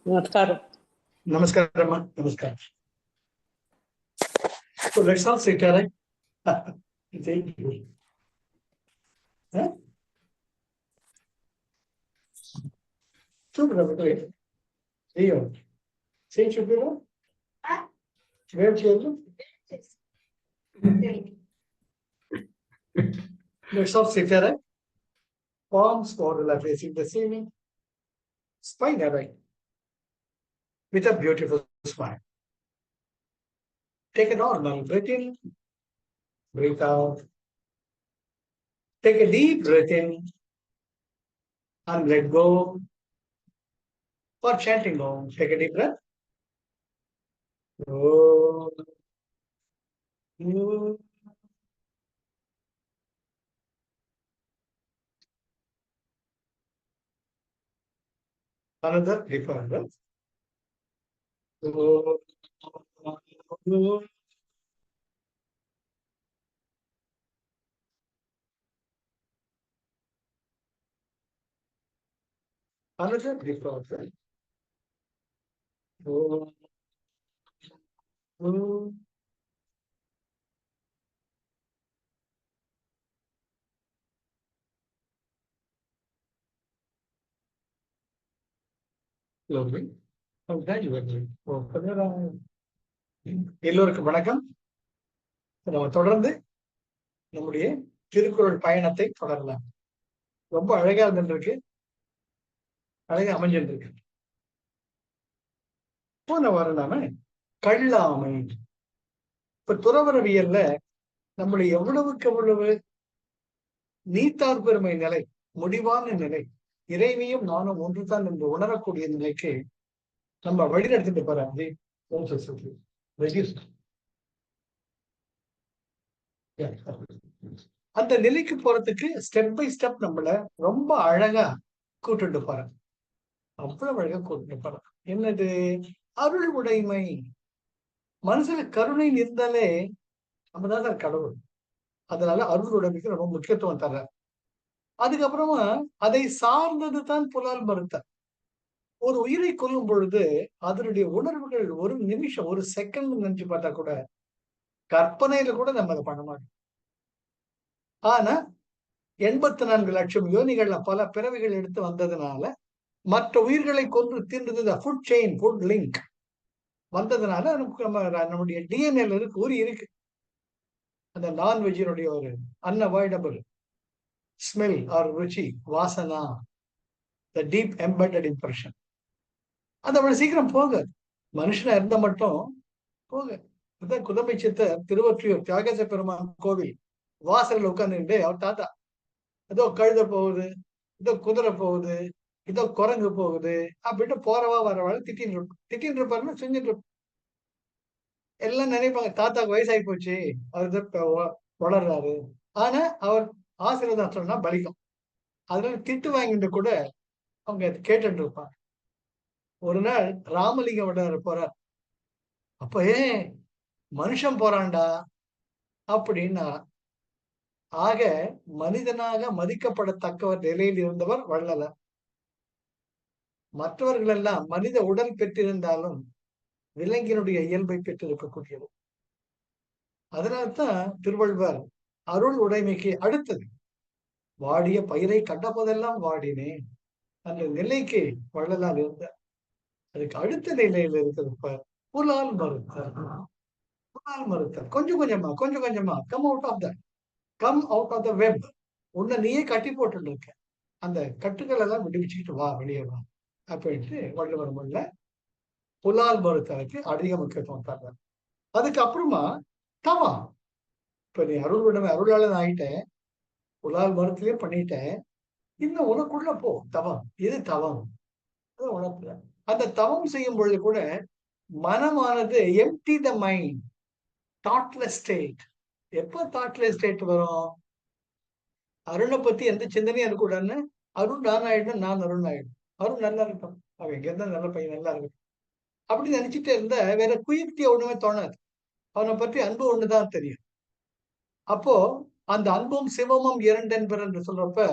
Namaskaram. Namaskaram. Namaskar. So let's all sit here. Thank you. Huh? Super. See you. See you. Where children? Let's all sit here. Palms more facing the ceiling. Spine erect. With a beautiful smile. Take a normal breath in. Breathe out. Take a deep breath in. And let go. For chanting Om. Take a deep breath. Oh. Another different breath. Another different breath. Lovely. Oh, gradually. எல்லோருக்கும் வணக்கம். நம்ம தொடர்ந்து நம்முடைய திருக்குறள் பயணத்தை தொடரலாம். ரொம்ப அழகா இருந்துருக்கு, அழகா அமைஞ்சிருக்கு. போன வாரம் நாம கல்லாமை, இப்ப துறவரவியல்ல நம்முடைய எவ்வளவுக்கு எவ்வளவு நீத்தார் பெருமை நிலை, முடிவான நிலை, இறைவியும் நானும் ஒன்றுதான் என்று உணரக்கூடிய நிலைக்கு நம்ம வழி நடத்திட்டு போறாங்க. அந்த நிலைக்கு போறதுக்கு ஸ்டெப் பை ஸ்டெப் நம்மள ரொம்ப அழகா கூட்டுட்டு போறாங்க. அவ்வளவு அழகா கூட்டிட்டு போறாங்க. என்னது? அருள் உடைமை. மனசுல கருணை இருந்தாலே நம்மதான் கடவுள். அதனால அருள் உடைமைக்கு ரொம்ப முக்கியத்துவம் தர்ற. அதுக்கப்புறமா அதை சார்ந்தது தான் புலால் மறுத்தல். ஒரு உயிரை கொல்லும் பொழுது அதனுடைய உணர்வுகள் ஒரு நிமிஷம், ஒரு செகண்ட் நினைச்சு பார்த்தா கூட கற்பனையில கூட நம்ம அதை பண்ண மாட்டோம். ஆனா 84 லட்சம் யோனிகள்ல பல பிறவிகள் எடுத்து வந்ததுனால, மற்ற உயிர்களை கொன்று தீர்ந்தது ஃபுட் செயின், ஃபுட் லிங்க் வந்ததுனால நம்முடைய டிஎன்ஏல இருக்கு, ஊறி இருக்கு. அந்த நான்வெஜினுடைய ஒரு அன்அவாய்டபிள் ஸ்மெல் ஆர் ருச்சி, வாசனா, த டீப் எம்பெட்டட் இம்ப்ரெஷன். அது அவ்வளவு சீக்கிரம் போகாது. மனுஷனா இருந்த மட்டும் போக. குதம்பை சித்தர் திருவொற்றியூர் தியாகேச பெருமான் கோவில் வாசல்ல உட்கார்ந்துட்டு அவர் தாத்தா, ஏதோ கழுத போகுது, இதோ குதிரை போகுது, இதோ குரங்கு போகுது அப்படின்ட்டு போறவா வரவாள் திட்டின்னு இருப்பாருன்னு செஞ்சுட்டு இருப்பாரு. எல்லாம் நினைப்பாங்க தாத்தாக்கு வயசாகி போச்சு, அவர் வளர்றாரு. ஆனா அவர் ஆசீர்வாதம் சொன்னா பலிக்கும். அதனால திட்டு வாங்கிட்டு கூட அவங்க கேட்டுட்டு இருப்பாங்க. ஒரு நாள் ராமலிங்கம் விட போறார். அப்ப மனுஷன் போறான்டா அப்படின்னா, ஆக மனிதனாக மதிக்கப்படத்தக்கவர் நிலையில் இருந்தவர் வள்ளலர். மற்றவர்கள் எல்லாம் மனித உடல் பெற்றிருந்தாலும் விலங்கினுடைய இயல்பை பெற்றிருக்கக்கூடியது. அதனால்தான் திருவள்ளுவர் அருள் உடைமைக்கு அடுத்தது வாடிய பயிரை கண்ட போதெல்லாம் வாடினேன் அந்த நிலைக்கு வள்ளலார் இருந்தார். அதுக்கு அடுத்த நிலையில இருக்கிறது புலால் மறுத்தல். புலால் மறுத்தல் கொஞ்சம் கொஞ்சமா come out of the web. உன்னை நீயே கட்டி போட்டு இருக்க, அந்த கட்டுக்கள் எல்லாம் விடுவிச்சுக்கிட்டு வா, வெளியே வா அப்படின்ட்டு வள்ளுவர் மொழியில புலால் மறுத்தலுக்கு அதிக முக்கியத்துவம் தர்றார். அதுக்கப்புறமா தவம். இப்ப நீ அருள் உடைமை அருளாளன் ஆகிட்டேன், புலால் மறுத்தலையும் பண்ணிட்டேன், இன்னும் உனக்குள்ள போ தவம். இது தவம். உனக்கு அந்த தவம் செய்யும் பொழுது கூட மனமானது empty the mind, thoughtless state. எப்ப தாட்லெஸ் ஸ்டேட் வரும்? அருணை பத்தி எந்த சிந்தனையும் இருக்கக்கூடாதுன்னு, அருண் நான் ஆயிடும், நான் அருண் ஆயிடும். அருண் நல்லா இருக்கும், அவன் எங்க இருந்தா நல்ல பையன் நல்லா இருக்கும் அப்படின்னு நினைச்சிட்டே இருந்தா வேற குயுக்திய ஒண்ணுமே தோணாது. அவனை பற்றி அன்பு ஒண்ணுதான் தெரியும். அப்போ அந்த அன்பும் சிவமும் இரண்டென்பர் என்று சொல்றப்ப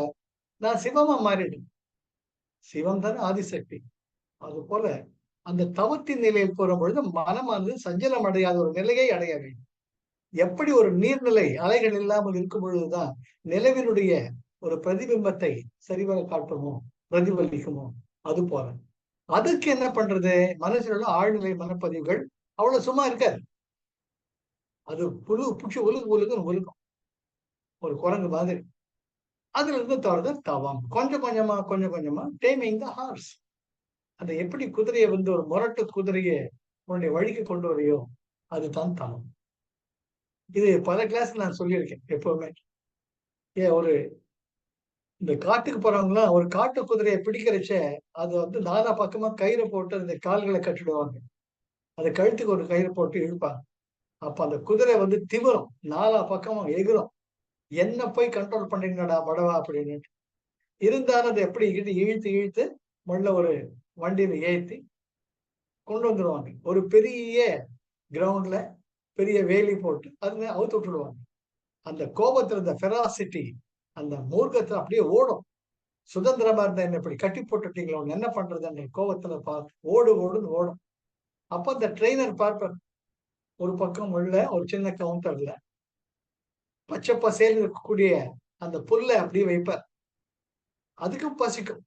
நான் சிவமா மாறிடும். சிவம் தானே ஆதிசக்தி. அது போல அந்த தவத்தின் நிலையில் போகும் பொழுது மனமானது சஞ்சலம் அடையாத ஒரு நிலையை அடைய வேண்டும். எப்படி ஒரு நீர்நிலை அலைகள் இல்லாமல் இருக்கும் பொழுதுதான் நிலவினுடைய ஒரு பிரதிபிம்பத்தை சரிவர காட்டுமோ, பிரதிபலிக்குமோ, அது போல. அதுக்கு என்ன பண்றது? மனசுல உள்ள ஆழ்நிலை மனப்பதிவுகள் அவ்வளவு சும்மா இருக்காது. அது புடிச்சு ஒழுகுன்னு ஒழுகும். ஒரு குரங்கு மாதிரி. அதுல இருந்து தவறுதல் தவம். கொஞ்சம் கொஞ்சமா, கொஞ்சம் கொஞ்சமா டேமிங் த ஹார்ஸ். அந்த எப்படி குதிரையை வந்து ஒரு முரட்டு குதிரையை உன்னுடைய வழிக்கு கொண்டு வரையோ, அதுதான் தவம். இது பல கிளாஸ்ல நான் சொல்லியிருக்கேன் எப்பவுமே. ஒரு இந்த காட்டுக்கு போறவங்கலாம் ஒரு காட்டு குதிரையை பிடிக்கிறச்ச, அது வந்து நாலா பக்கமா கயிறு போட்டு அந்த கால்களை கட்டிடுவாங்க. அந்த கழுத்துக்கு ஒரு கயிறு போட்டு இழுப்பாங்க. அப்ப அந்த குதிரை வந்து திமிரும். நாலா பக்கமும் எகிரும். என்ன போய் கண்ட்ரோல் பண்ணீங்கடா படவா அப்படின்னு. இருந்தாலும் அது எப்படி இழுத்து இழுத்து முள்ள ஒரு வண்டியில ஏத்தி கொண்டு வந்துருவாங்க. ஒரு பெரிய கிரவுண்ட்ல பெரிய வேலி போட்டு அதுல அவுத்து விட்டுடுவாங்க. அந்த கோபத்துல இந்த ஃபெராசிட்டி, அந்த மூர்க்கத்துல அப்படியே ஓடும். சுதந்திரமா இருந்தா என்ன இப்படி கட்டி போட்டுட்டீங்களோ என்ன பண்றது கோபத்துல ஓடுன்னு ஓடும். அப்ப அந்த ட்ரெய்னர் பார்ப்பார். ஒரு பக்கம் உள்ள ஒரு சின்ன கவுண்டர்ல பச்சை பசேல்னு இருக்கக்கூடிய அந்த புல்லை அப்படியே வைப்பார். அதுக்கும் பசிக்கும்.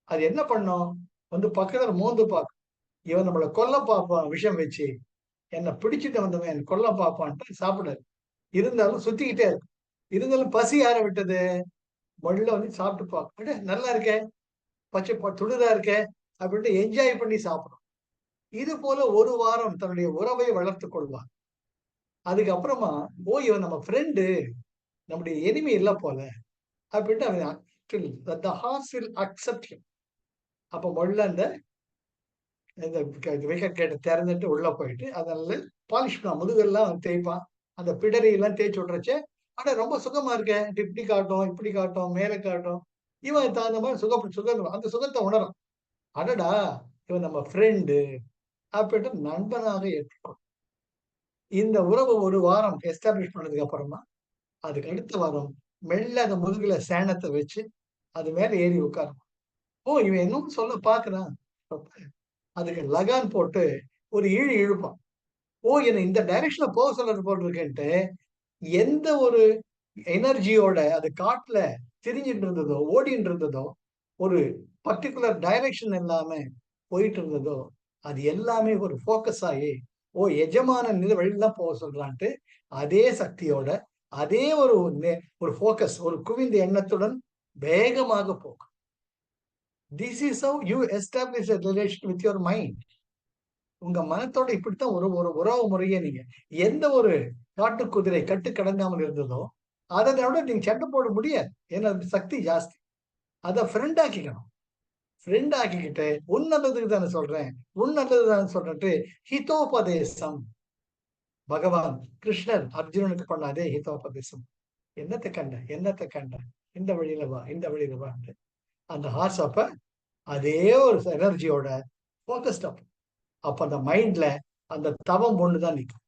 அது என்ன பண்ணும்? வந்து பக்கத்துல மோந்து பார்க்கும். இவன் நம்மள கொல்ல பார்ப்பான் விஷம் வச்சு. என்ன பிடிச்சிட்டு வந்தவன் என்ன கொல்ல பார்ப்பான்ட்டு சாப்பிடாது. இருந்தாலும் சுத்திக்கிட்டே இருக்கும். இருந்தாலும் பசி யார விட்டது? மொள்ள வந்து சாப்பிட்டு பார்க்கும். அட நல்லா இருக்கே! பச்சை துளிரா இருக்கே! அப்படின்ட்டு என்ஜாய் பண்ணி சாப்பிடும். இது போல ஒரு வாரம் தன்னுடைய உறவை வளர்த்துக் கொள்வான். அதுக்கப்புறமா, ஓ! இவன் நம்ம ஃப்ரெண்டு, நம்முடைய எனிமி இல்ல போல அப்படின்ட்டு அவன் தி ஹார்ஸ் வில் அக்செப்ட் ஹிம். அப்ப மொள்ள அந்த இந்த விக்கெட் கேட்ட திறந்துட்டு உள்ள போயிட்டு அதனால பாலிஷ் பண்ண முதுகெல்லாம் தேய்ப்பான். அந்த பிடரி எல்லாம் தேய்ச்சு விட்டுறச்சே, ஆனா ரொம்ப சுகமா இருக்கே! இப்படி காட்டும், இப்படி காட்டும், மேல காட்டும். இவன் தகுந்த மாதிரி சுகம் அந்த சுகத்தை உணரும். அடடா! இவன் நம்ம ஃப்ரெண்டு அப்படின்ட்டு நண்பனாக ஏற்றுக்கொள். இந்த உறவு ஒரு வாரம் எஸ்டாப்ளிஷ் பண்ணதுக்கு அப்புறமா, அதுக்கு அடுத்த வாரம் மெல்ல அந்த முதுகுல சேணத்த வச்சு, அது மேல ஏறி உட்காரும். ஓ! இவன் என்னமோ சொல்ல பார்க்கிறான். அதுக்கு லகான் போட்டு ஒரு இழுப்பான். ஓ! என்ன இந்த டைரக்ஷன்ல போக சொல்றது போல இருக்கேன்ட்டு, எந்த ஒரு எனர்ஜியோட அது காட்டுல திரிஞ்சுட்டு இருந்ததோ, ஓடிட்டு இருந்ததோ, ஒரு பர்ட்டிகுலர் டைரக்ஷன் இல்லாம போயிட்டு இருந்ததோ, அது எல்லாமே ஒரு ஃபோக்கஸ் ஆயி, ஓ! எஜமானன் இந்த வழியில தான் போக சொல்றான்ட்டு, அதே சக்தியோட, அதே ஒரு ஃபோக்கஸ், ஒரு குவிந்த எண்ணத்துடன் வேகமாக போகும். This is how you establish a relation with your mind. உங்க மனத்தோட இப்படித்தான் ஒரு ஒரு உறவு முறையே நீங்க எந்த ஒரு காட்டுக்குதிரை கட்டுக்கடங்காமல் இருந்ததோ, அதோட நீங்க சண்டை போட முடியாது. ஏன்னா அது சக்தி ஜாஸ்தி. அத ஃப்ரெண்ட் ஆக்கிக்கணும். ஃப்ரெண்ட் ஆக்கிக்கிட்டு, உன் நல்லதுக்கு தானே சொல்றேன். உன் நல்லது தானே சொல்றேன்ட்டு ஹிதோபதேசம். பகவான் கிருஷ்ணர் அர்ஜுனனுக்கு பண்ண அதே ஹிதோபதேசம். என்னத்த கண்ட? என்னத்த கண்ட? இந்த வழியில வா, இந்த வழியில வான்ட்டு. அந்த ஹார்ஸ் அப்ப அதே ஒரு எனர்ஜியோட ஃபோகஸ்ட் அப். அப்ப அந்த மைண்ட்ல அந்த தவம் ஒண்ணுதான் நிக்கும்.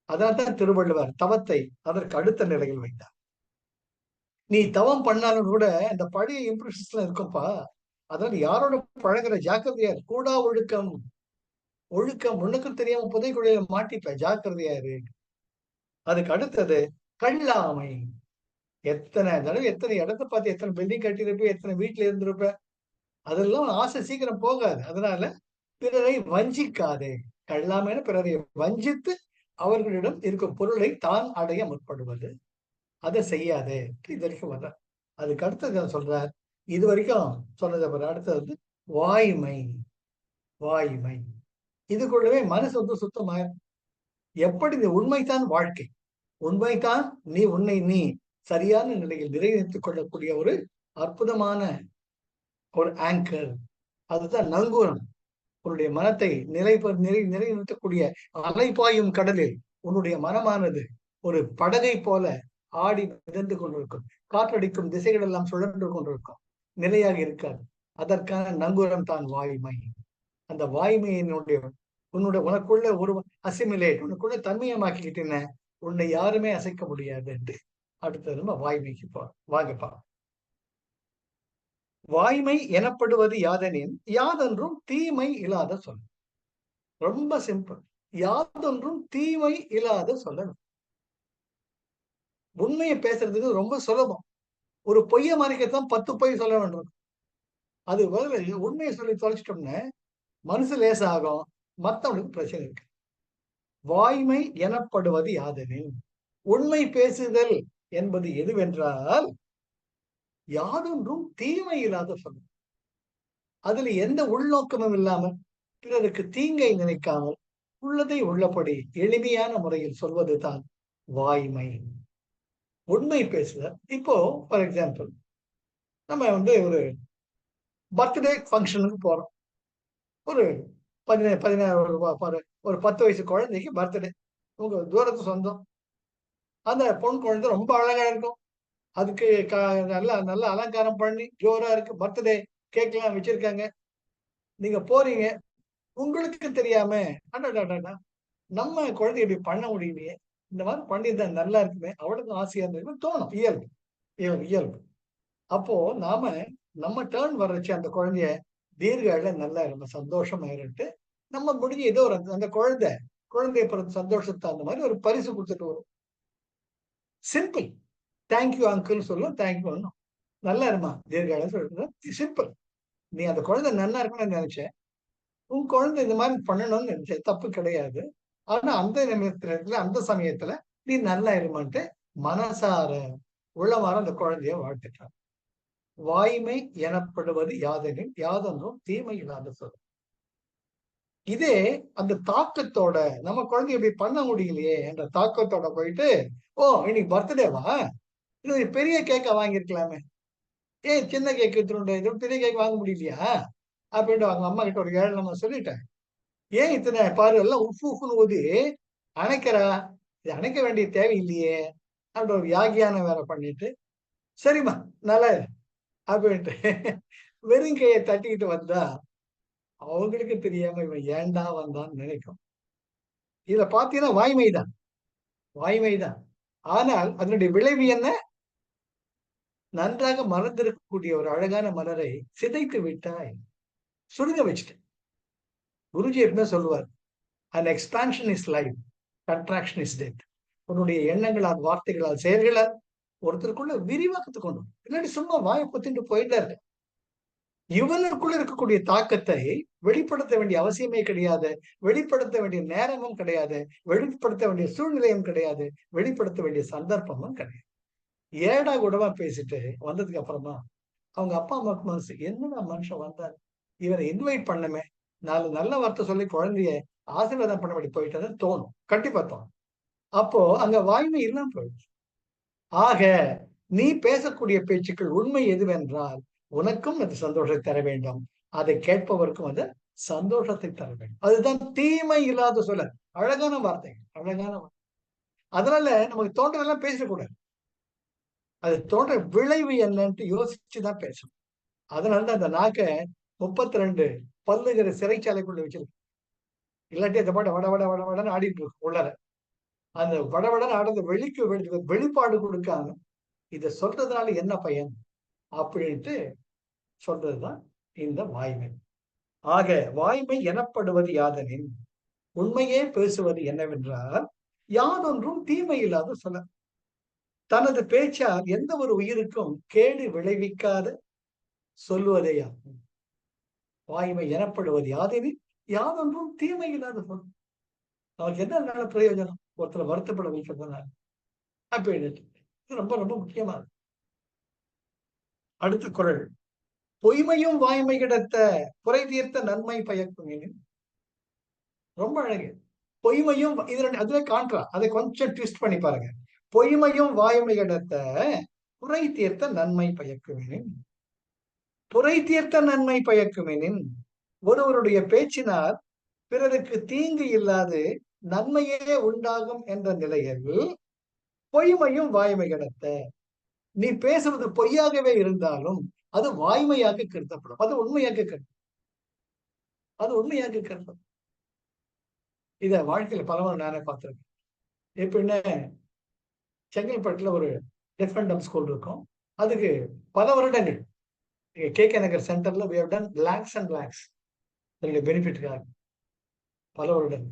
அதனால்தான் திருவள்ளுவர் தவத்தை அதற்கு அடுத்த நிலையில் வைத்தார். நீ தவம் பண்ணாலும் கூட இந்த பழைய இம்ப்ரெஷன்ஸ்லாம் இருக்கும்பா. அதனால யாரோட பழகுற ஜாக்கிரதையா இரு. கூடா ஒழுக்கம். ஒழுக்கம் உனக்கும் தெரியாம புதைகுழியில மாட்டிப்ப. ஜாக்கிரதையா இரு. அதுக்கு அடுத்தது கல்லாமை. எத்தனை தடவை எத்தனை இடத்த பார்த்து எத்தனை பில்டிங் கட்டியிருப்ப, எத்தனை வீட்டுல இருந்திருப்ப. அதெல்லாம் ஆசை சீக்கிரம் போகாது. அதனால பிறரை வஞ்சிக்காதே. கல்லாமைன்னு பிறரை வஞ்சித்து அவர்களிடம் இருக்கும் பொருளை தான் அடைய முற்படுவது. அதை செய்யாதே. இது வரைக்கும் வர்ற. அதுக்கு அடுத்தது சொல்றார். இது வரைக்கும் சொன்னதை அடுத்தது வந்து வாய்மை. வாய்மை. இதுக்குள்ளவே மனசு வந்து சுத்தமாயிரும். எப்படி இந்த உண்மைதான் வாழ்க்கை. உண்மைதான் உன்னை நீ சரியான நிலையில் நிறைவேற்றிக் கொள்ளக்கூடிய ஒரு அற்புதமான ஒரு ஆங்கர். அதுதான் நங்கூரம். உன்னுடைய மனத்தை நிலைநிறுத்தக்கூடிய அலைபாயும் கடலில் உன்னுடைய மனமானது ஒரு படகை போல ஆடி மிதந்து கொண்டிருக்கும். காற்றடிக்கும் திசைகள் எல்லாம் சுழன்று கொண்டிருக்கும். நிலையாக இருக்காது. அதற்கான நங்கூரம் தான் வாய்மை. அந்த வாய்மையினுடைய உனக்குள்ள ஒரு அசிமிலேட், உனக்குள்ள தன்மையமாக்கிக்கிட்டேன உன்னை யாருமே அசைக்க முடியாது என்று அடுத்தது நம்ம வாய்மைக்கு போறோம். வாங்கப்பா. வாய்மை எனப்படுவது யாதெனின் யாதொன்றும் தீமை இல்லாத சொல். ரொம்ப சிம்பிள். யாதொன்றும் தீமை இல்லாத சொல்லணும். உண்மையை பேசுறதுக்கு ரொம்ப சுலபம். ஒரு பொய்ய மறைக்கத்தான் 10 பொய் சொல்ல வேண்டும். அது பதிலா உண்மையை சொல்லி தொலைச்சிட்டோம்னா மனசு லேசாகும். மத்தவனுக்கு பிரச்சனை இருக்கு. வாய்மை எனப்படுவது யாதெனின் உண்மை பேசுதல் என்பது எதுவென்றால் யாதொன்றும் தீமை இல்லாத சொல்லும். அதுல எந்த உள்நோக்கமும் இல்லாமல் பிறருக்கு தீங்கை நினைக்காமல் உள்ளதை உள்ளபடி எளிமையான முறையில் சொல்வதுதான் வாய்மை. உண்மை பேசுதல். இப்போ ஃபார் எக்ஸாம்பிள் நம்ம ஒரு பர்த்டே ஃபங்க்ஷனுக்கு போறோம். ஒரு 16 ஒரு 10 வயசு குழந்தைக்கு பர்த்டே. உங்க தூரத்து சொந்தம். அந்த பொன் குழந்தை ரொம்ப அழகா இருக்கும். அதுக்கு நல்லா நல்லா அலங்காரம் பண்ணி ஜோரா இருக்கு. பர்த்டே கேக் எல்லாம் வச்சிருக்காங்க. நீங்க போறீங்க. உங்களுக்கு தெரியாம அடடடடா நம்ம குழந்தை இப்படி பண்ண முடியலையே. இந்த மாதிரி பண்ணியிருந்தா நல்லா இருக்குமே. அவளுக்கும் ஆசையா இருந்திருக்குன்னு தோணும். இயல்பு இயல்பு. அப்போ நாம நம்ம டர்ன் வர்றச்சு அந்த குழந்தைய தீர்காயில நல்லா ரொம்ப சந்தோஷமா இருந்துட்டு நம்ம முடிஞ்சு ஏதோ ஒரு அந்த குழந்தைய பிறந்த சந்தோஷத்தை அந்த மாதிரி ஒரு பரிசு கொடுத்துட்டு வரும். சிம்பிள். தேங்க்யூ அங்கிள் சொல்லும். தேங்க்யூ நல்லா இருமா தீர்காயில சொல்றது சிம்பிள். நீ அந்த குழந்தை நல்லா இருக்கணும்னு நினைச்சேன். உன் குழந்தை இந்த மாதிரி பண்ணணும்னு நினைச்சேன். தப்பு கிடையாது. ஆனா அந்த நிமிஷத்துல அந்த சமயத்துல நீ நல்லா இருமான்ட்டு மனசார உள்ளவார அந்த குழந்தைய வாழ்த்துட்டான். வாய்மை எனப்படுவது யாதெனின் யாதொன்றும் தீமை இல்லாத சொல். இதே அந்த தாக்கத்தோட நம்ம குழந்தை இப்படி பண்ண முடியலையே என்ற தாக்கத்தோட போயிட்டு ஓ இன்னைக்கு பர்த்டேவா இது பெரிய கேக்கா வாங்கியிருக்கலாமே. ஏன் சின்ன கேக் எடுத்துட்டு பெரிய கேக் வாங்க முடியலையா அப்படின்ட்டு அவங்க அம்மா கிட்ட ஒரு ஏழு நம்ம சொல்லிட்டேன். ஏன் இத்தனை பாரு எல்லாம் உஃப் உஃப்னு ஊதி அணைக்கிறா. இது அணைக்க வேண்டிய தேவை இல்லையே அப்படி ஒரு யாகியான வேலை பண்ணிட்டு சரிம்மா நல்லா அப்படின்ட்டு வெறும் கையை தட்டிக்கிட்டு வந்தா அவங்களுக்கு தெரியாம இவன் ஏண்டா வந்தான்னு நினைக்கும். இதுல பாத்தீங்கன்னா வாய்மைதான். ஆனால் அதனுடைய விளைவு என்ன? நன்றாக மலர்ந்திருக்கக்கூடிய ஒரு அழகான மலரை சிதைத்து விட்டாய், சுருங்க வச்சுட்டு. குருஜி எப்பவுமே சொல்லுவார், an expansion is life, contraction is death. உன்னுடைய எண்ணங்களால் வார்த்தைகளால் செயல்களால் ஒருத்தருக்குள்ள விரிவாக்கத்தை கொண்டு இல்லாட்டி சும்மா வாயை பொத்திட்டு போயிட்டே இருக்க. இவனுக்குள்ள இருக்கக்கூடிய தாக்கத்தை வெளிப்படுத்த வேண்டிய அவசியமே கிடையாது. வெளிப்படுத்த வேண்டிய நேரமும் கிடையாது. வெளிப்படுத்த வேண்டிய சூழ்நிலையும் கிடையாது. வெளிப்படுத்த வேண்டிய சந்தர்ப்பமும் கிடையாது. ஏடா கூடவா பேசிட்டு வந்ததுக்கு அப்புறமா அவங்க அப்பா அம்மாவுக்கு மனசு என்னடா மனுஷன் வந்தார், இவரை இன்வைட் பண்ணமே, 4 நல்ல வார்த்தை சொல்லி குழந்தைய ஆசீர்வாதம் பண்ண வேண்டி போயிட்டதுன்னு தோணும். கண்டிப்பா தோணும். அப்போ அங்க வாய்மை இல்லாம போயிடுச்சு. ஆக நீ பேசக்கூடிய பேச்சுக்கள் உண்மை எதுவென்றால் உனக்கும் அது சந்தோஷத்தை தர வேண்டும், அதை கேட்பவருக்கும் அது சந்தோஷத்தை தர வேண்டும். அதுதான் தீமை இல்லாத சொல்ல. அழகான வார்த்தை. அதனால நமக்கு தோன்றதெல்லாம் பேசக்கூடாது. அது தோன்ற விளைவு என்னன்ட்டு யோசிச்சுதான் பேசணும். அதனாலதான் அந்த நாக்க 32 பல்லுகிற சிறைச்சாலைக்குள்ள வச்சிருக்கு. இல்லாட்டி அந்த பாட்டு வட வட வட வடன்னு ஆடிட்டு இருக்கும் உள்ளார. அந்த வடவடன்னு ஆடுறது வெளிப்பாடு கொடுக்காம இத சொல்றதுனால என்ன பயன் அப்படின்ட்டு சொல்றதுதான் இந்த வாய்மை. ஆக வாய்மை எனப்படுவது யாதெனின் உண்மையே பேசுவது என்னவென்றால் யாதொன்றும் தீமை இல்லாத சொல்ல. தனது பேச்சால் எந்த ஒரு உயிருக்கும் கேடு விளைவிக்காத சொல்லுவதேயாகும். வாய்மை எனப்படுவது யாதெனின் யாதொன்றும் தீமை இல்லாத சொல். நமக்கு என்ன பிரயோஜனம் ஒருத்தரை வருத்தப்பட வைக்கிறதுனால அப்படின்னு. இது ரொம்ப ரொம்ப முக்கியமானது. அடுத்த குறள். பொய்மையும் வாய்மை கிடத்த குறை தீர்த்த நன்மை பயக்கும். ரொம்ப அழகு. பொய்மையும் இது அதுவே காண்றா. அதை கொஞ்சம் ட்விஸ்ட் பண்ணி பாருங்க. பொய்மையும் வாய்மை கிடத்த குறை தீர்த்த நன்மை பயக்குமெனின். குறை தீர்த்த நன்மை பயக்குமெனின் ஒருவருடைய பேச்சினால் பிறருக்கு தீங்கு இல்லாது நன்மையே உண்டாகும் என்ற நிலையில் பொய்மையும் வாய்மை கிடத்த. நீ பேசுவது பொய்யாகவே இருந்தாலும் அது வாய்மையாக கருதப்படும். அது உண்மையாக கருதப்படும். இத வாழ்க்கையில பலமுறை நானே பார்த்திருக்கேன். எப்படின்னா செங்கல்பட்டுல ஒரு டெஃப் அண்ட் டம்ப் ஸ்கூல் இருக்கும். அதுக்கு பல வருடங்கள் KK நகர் சென்டர்ல we have done lakhs and lakhs அதனுடைய பெனிஃபிட்காக பல வருடம்.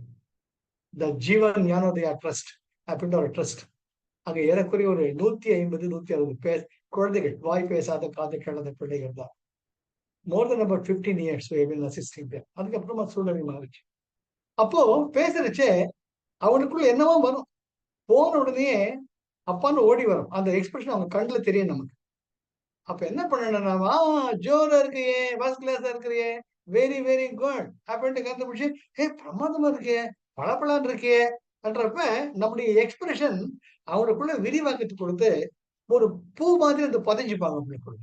த ஜீவன் ஞானோதயா ட்ரஸ்ட் அப்படின்ற ஒரு ட்ரஸ்ட், அங்க ஏறக்குறைய ஒரு 150-160 பேர் குழந்தைகள், வாய் பேசாத காது கேளாத பிள்ளைகள் தான். மோர் தென் about 15 years we have been assisting them. அதுக்கப்புறமா சூழ்நிலை மாறிச்சு. அப்போ பேசுறச்சே அவனுக்குள்ள என்னவோ வரும். போன உடனே அப்பான்னு ஓடி வரும். அந்த எக்ஸ்பிரஷன் அவங்க கண்ணுல தெரியும் நமக்கு. அப்ப என்ன பண்ணணும்னா, ஜோரா இருக்கியே, ஃபர்ஸ்ட் கிளாஸா இருக்கிறியே, வெரி வெரி குட் அப்படின்ட்டு கண்டுபிடிச்சு, பிரமாதமா இருக்கே, பளபளன்னு இருக்கே என்றப்ப நம்முடைய எக்ஸ்பிரஷன் அவனுக்குள்ள விரிவாக்கத்து கொடுத்து ஒரு பூ மாதிரி அந்த புதைஞ்சுப்பாங்க அப்படிக்குள்ள.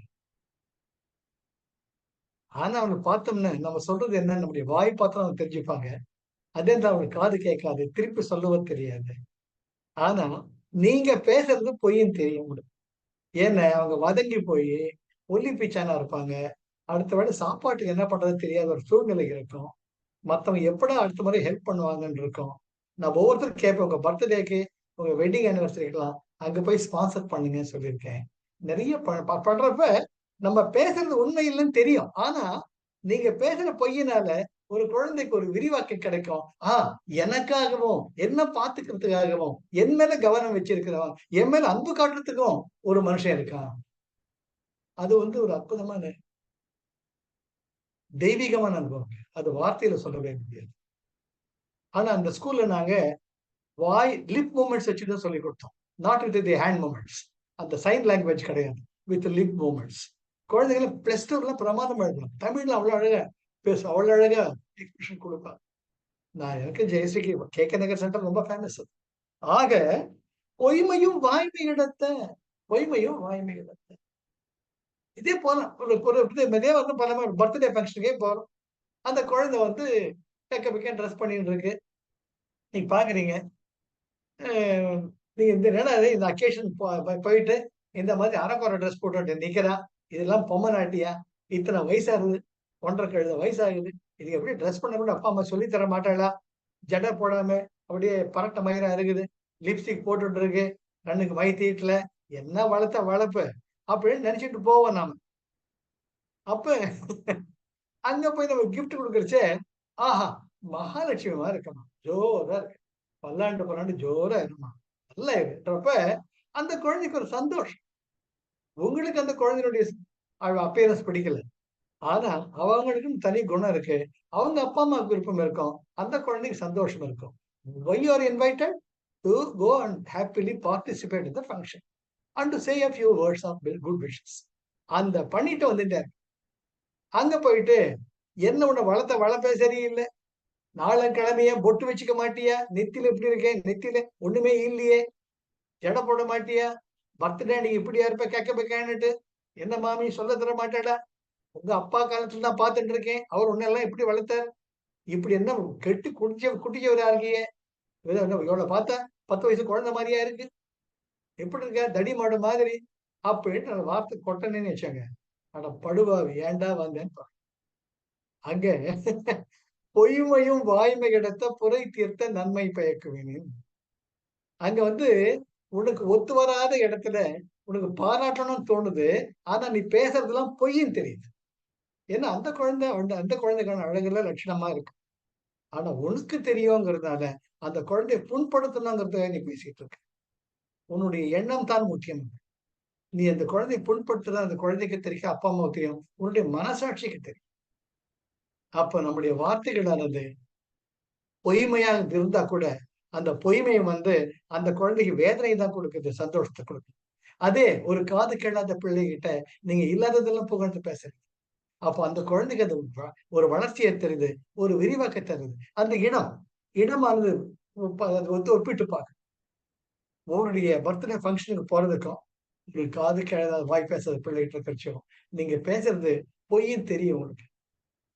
ஆனா அவனை பார்த்தோம்னா நம்ம சொல்றது என்ன, நம்முடைய வாய் பார்த்தா அவங்க தெரிஞ்சுப்பாங்க. அதே தான் அவனுக்கு காது கேட்காது, திருப்பி சொல்லவும் தெரியாது. ஆனா நீங்க பேசுறது பொய்ன்னு தெரியும் உங்களுக்கு. ஏன்னா அவங்க வதங்கி போய் ஒல்லி பிச்சானா இருப்பாங்க. அடுத்த வேளை சாப்பாட்டுக்கு என்ன பண்றது தெரியாத ஒரு சூழ்நிலை இருக்கும். மத்தவங்க எப்படா அடுத்த முறை ஹெல்ப் பண்ணுவாங்கன்னு இருக்கும். நான் ஒவ்வொருத்தரும் கேட்பேன், உங்க பர்த்டேக்கு, உங்க வெட்டிங் ஆனிவர்சரிக்கலாம் அங்க போய் ஸ்பான்சர் பண்ணுங்கன்னு சொல்லியிருக்கேன். நிறைய பண்றப்ப நம்ம பேசுறது உண்மை இல்லைன்னு தெரியும். ஆனா நீங்க பேசுற பொய்யினால ஒரு குழந்தைக்கு ஒரு விரிவாக்கம் கிடைக்கும். எனக்காகவும் என்ன பாத்துக்கிறதுக்காகவும் என் மேல கவனம் வச்சிருக்கிறவன், என் மேல அன்பு காட்டுறதுக்கும் ஒரு மனுஷன் இருக்கான். அது ஒரு அற்புதமான தெய்வீகமான அனுபவம். அது வார்த்தையில சொல்லவே முடியாது. ஆனா அந்த ஸ்கூல்ல நாங்க வாய் லிப் மூமெண்ட்ஸ் வச்சுதான் சொல்லி கொடுத்தோம். Not with the hand moments. அந்த சைன் லாங்குவேஜ் கிடையாது. With lip moments. குழந்தைகளை பிளஸ் டூ பிரமாதம் எழுதலாம். தமிழ்ல அவ்வளவு அழகா பேசும், அவ்வளவு அழகா எக்ஸ்பிரஷன் கொடுப்பா. நான் எனக்கு ஜெயஸ்ரீக்கு KK நகர் சென்டர் ரொம்ப ஃபேமஸ். ஆக பொய்மையும் வாய்மை இடத்த, பொய்மையும் வாய்மை இடத்த. இதே போல இதே பல பர்த்டே ஃபங்க்ஷனுக்கே போறோம். அந்த குழந்தை கேக்க ட்ரெஸ் பண்ணிட்டு இருக்கு. நீங்க பாக்குறீங்க, நீங்க இந்த அக்கேஷன் போயிட்டு இந்த மாதிரி அரைக்குறை ட்ரெஸ் போட்டு நிக்கிறா, இதெல்லாம் பொம்மை நாட்டியா, இத்தனை வயசாகுது, 1.5 கழுத வயசாகுது, இது எப்படி ட்ரெஸ் பண்ண கூட அப்பா அம்மா சொல்லி தர மாட்டாளா? ஜடை போடாம அப்படியே பரட்ட மயிரா இருக்குது, லிப்ஸ்டிக் போட்டுட்டு இருக்கு, கண்ணுக்கு மை தீட்டல, என்ன வளர்த்த வளர்ப்பு அப்படின்னு நினைச்சிட்டு போவோம் நாம. அப்ப அங்க போய் நம்ம கிஃப்ட் கொடுக்கறச்சே, ஆஹா மகாலட்சுமிமா இருக்கமா, ஜோரா இருக்கு, பல்லாண்டு ஜோரா இருக்குமா, நல்லா இருக்குன்றப்ப அந்த குழந்தைக்கு ஒரு சந்தோஷம். உங்களுக்கு அந்த குழந்தையுடைய அப்பியரன்ஸ் பிடிக்கல, ஆனா அவங்களுக்கும் தனி குணம் இருக்கு, அவங்க அப்பா அம்மாவுக்கு விருப்பம் இருக்கும், அந்த குழந்தைக்கு சந்தோஷம் இருக்கும். Why you are invited? To go and happily participate in the function and to say a few words of good wishes. அந்த பண்ணிட்டு வந்துட்டார். அங்க போயிட்டு என்ன உன்னை வளர்ப்பே சரியில்லை, நாளக்கிழமைய பொட்டு வச்சுக்க மாட்டியா, நெத்தில எப்படி இருக்கேன், நெத்தில ஒண்ணுமே இல்லையே, ஜடை போட மாட்டியா, பர்த்டே நீ இப்படியா இருப்ப கேட்க என்ன மாமி சொல்ல தர மாட்டாடா, உங்க அப்பா காலத்துல தான் பார்த்துட்டு இருக்கேன், அவர் உன்னெல்லாம் எப்படி வளர்த்தார், இப்படி என்ன கெட்டு குட்டிச்சவரா இருக்கியே, இவ்வளவு பார்த்தா 10 வயசு குழந்தை மாதிரியா இருக்கு, எப்படி இருக்க தடி மாடு மாதிரி அப்படின்னு அந்த வார்த்தை கொட்டனேன்னு வச்சாங்க. ஆனா படுபாவி ஏண்டா வந்தேன்னு அங்க பொய்மையும் வாய்மை கிடத்த புரை தீர்த்த நன்மை பயக்குவேன். அங்க உனக்கு ஒத்து வராத இடத்துல உனக்கு பாராட்டணும்னு தோணுது, ஆனா நீ பேசுறதுலாம் பொய்ன்னு தெரியுது. ஏன்னா அந்த குழந்தைக்கான அழகுல லட்சணமா இருக்கு. ஆனா உனக்கு தெரியுங்கிறதுனால அந்த குழந்தைய புண்படுத்தணுங்கிறத நீ பேசிட்டு இருக்க. உன்னுடைய எண்ணம் தான் முக்கியம். நீ அந்த குழந்தையை புண்படுத்துற அந்த குழந்தைக்கு தெரியும், அப்பா அம்மாவுக்கு தெரியும், உன்னுடைய மனசாட்சிக்கு தெரியும். அப்ப நம்முடைய வார்த்தைகளானது பொய்மையாக இருந்தா கூட அந்த பொய்மை அந்த குழந்தைக்கு வேதனை தான் கொடுக்குது, சந்தோஷத்தை கொடுக்குது. அதே ஒரு காது கேளாத பிள்ளைகிட்ட நீங்க இல்லாததெல்லாம் புகழ்ந்து பேசுறீங்க, அப்போ அந்த குழந்தைக்கு அது ஒரு வளர்ச்சியை தருது, ஒரு விரிவாக்க தருது. அந்த இடமானது ஒப்பிட்டு பார்க்க, உங்களுடைய பர்த்டே ஃபங்க்ஷனுக்கு போறதுக்கும் உங்களுக்கு காது கேளாத வாய் பேசாத பிள்ளைகிட்ட கிடைச்சோம், நீங்க பேசுறது பொய்ன்னு தெரியும் உங்களுக்கு.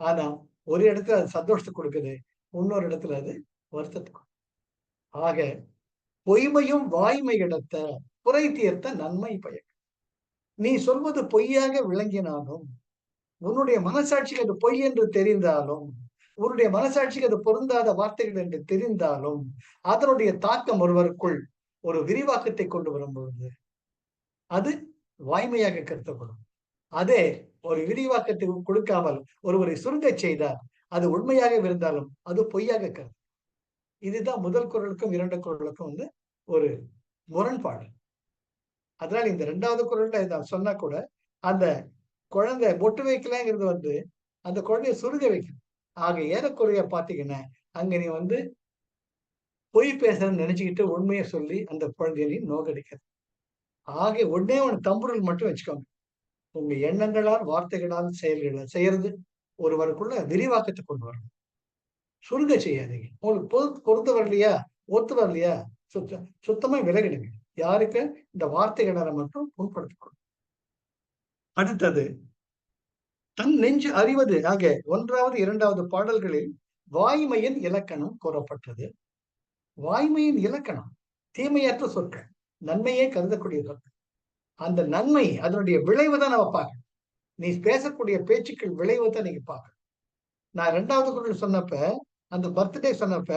ஆனா ஒரு இடத்துல அது சந்தோஷத்தை கொடுக்குது, இன்னொரு இடத்துல அது வருத்தத்துக்கு. ஆக பொய்மையும் வாய்மை இடத்த புரை தீர்த்த நன்மை பயக்கும். நீ சொல்வது பொய்யாக விளங்கினாலும், உன்னுடைய மனசாட்சிக்கு அது பொய் என்று தெரிந்தாலும், உன்னுடைய மனசாட்சிக்கு அது பொருந்தாத வார்த்தைகள் என்று தெரிந்தாலும், அதனுடைய தாக்கம் ஒருவருக்குள் ஒரு விரிவாக்கத்தை கொண்டு வரும் பொழுது அது வாய்மையாக கருத்தப்படும். அதே ஒரு விரிவாக்கத்தை கொடுக்காமல் ஒருவரை சுருங்க செய்தார். அது உண்மையாக இருந்தாலும் அது பொய்யாக கருது. இதுதான் முதல் குறளுக்கும் இரண்டு குறளுக்கும் வந்து ஒரு முரண்பாடு. அதனால இந்த இரண்டாவது குறள்ல நான் சொன்னா கூட அந்த குழந்தை பொட்டு வைக்கலங்கிறது வந்து அந்த குழந்தைய சுருங்க வைக்கணும். ஆக ஏறக்குறைய பாத்தீங்கன்னா அங்க நீ வந்து பொய் பேசுறன்னு நினைச்சுக்கிட்டு உண்மையை சொல்லி அந்த குழந்தைய நீ நோக்கடிக்கிற. ஆக ஒன்னே ஒண்ணு தம்புருள் மட்டும் வச்சுக்கோங்க. உங்க எண்ணங்களால், வார்த்தைகளால், செயல்களால் செய்யறது ஒருவருக்குள்ள விரிவாக்கத்தை கொண்டு வரணும். சுருங்க செய்யாதீங்க. உங்களுக்கு பொருத்த வரலையா, ஒத்து வரலையா, சுத்தமா விலகிடுங்க. யாருக்கு இந்த வார்த்தைகளால மட்டும் புண்படுத்திக்கணும். அடுத்தது தன் நெஞ்சு அறிவது ஆக 1வது 2வது பாடல்களில் வாய்மையின் இலக்கணம் கூறப்பட்டது. வாய்மையின் இலக்கணம் தீமையற்ற சொற்கள், நன்மையே கருதக்கூடிய சொற்கள். அந்த நன்மை அதனுடைய விளைவு தான் நம்ம பார்க்கணும். நீ பேசக்கூடிய பேச்சுக்கள் விளைவு தான் நீங்க பார்க்கணும். நான் 2வது குறள் சொன்னப்ப அந்த பர்த்டே சொன்னப்ப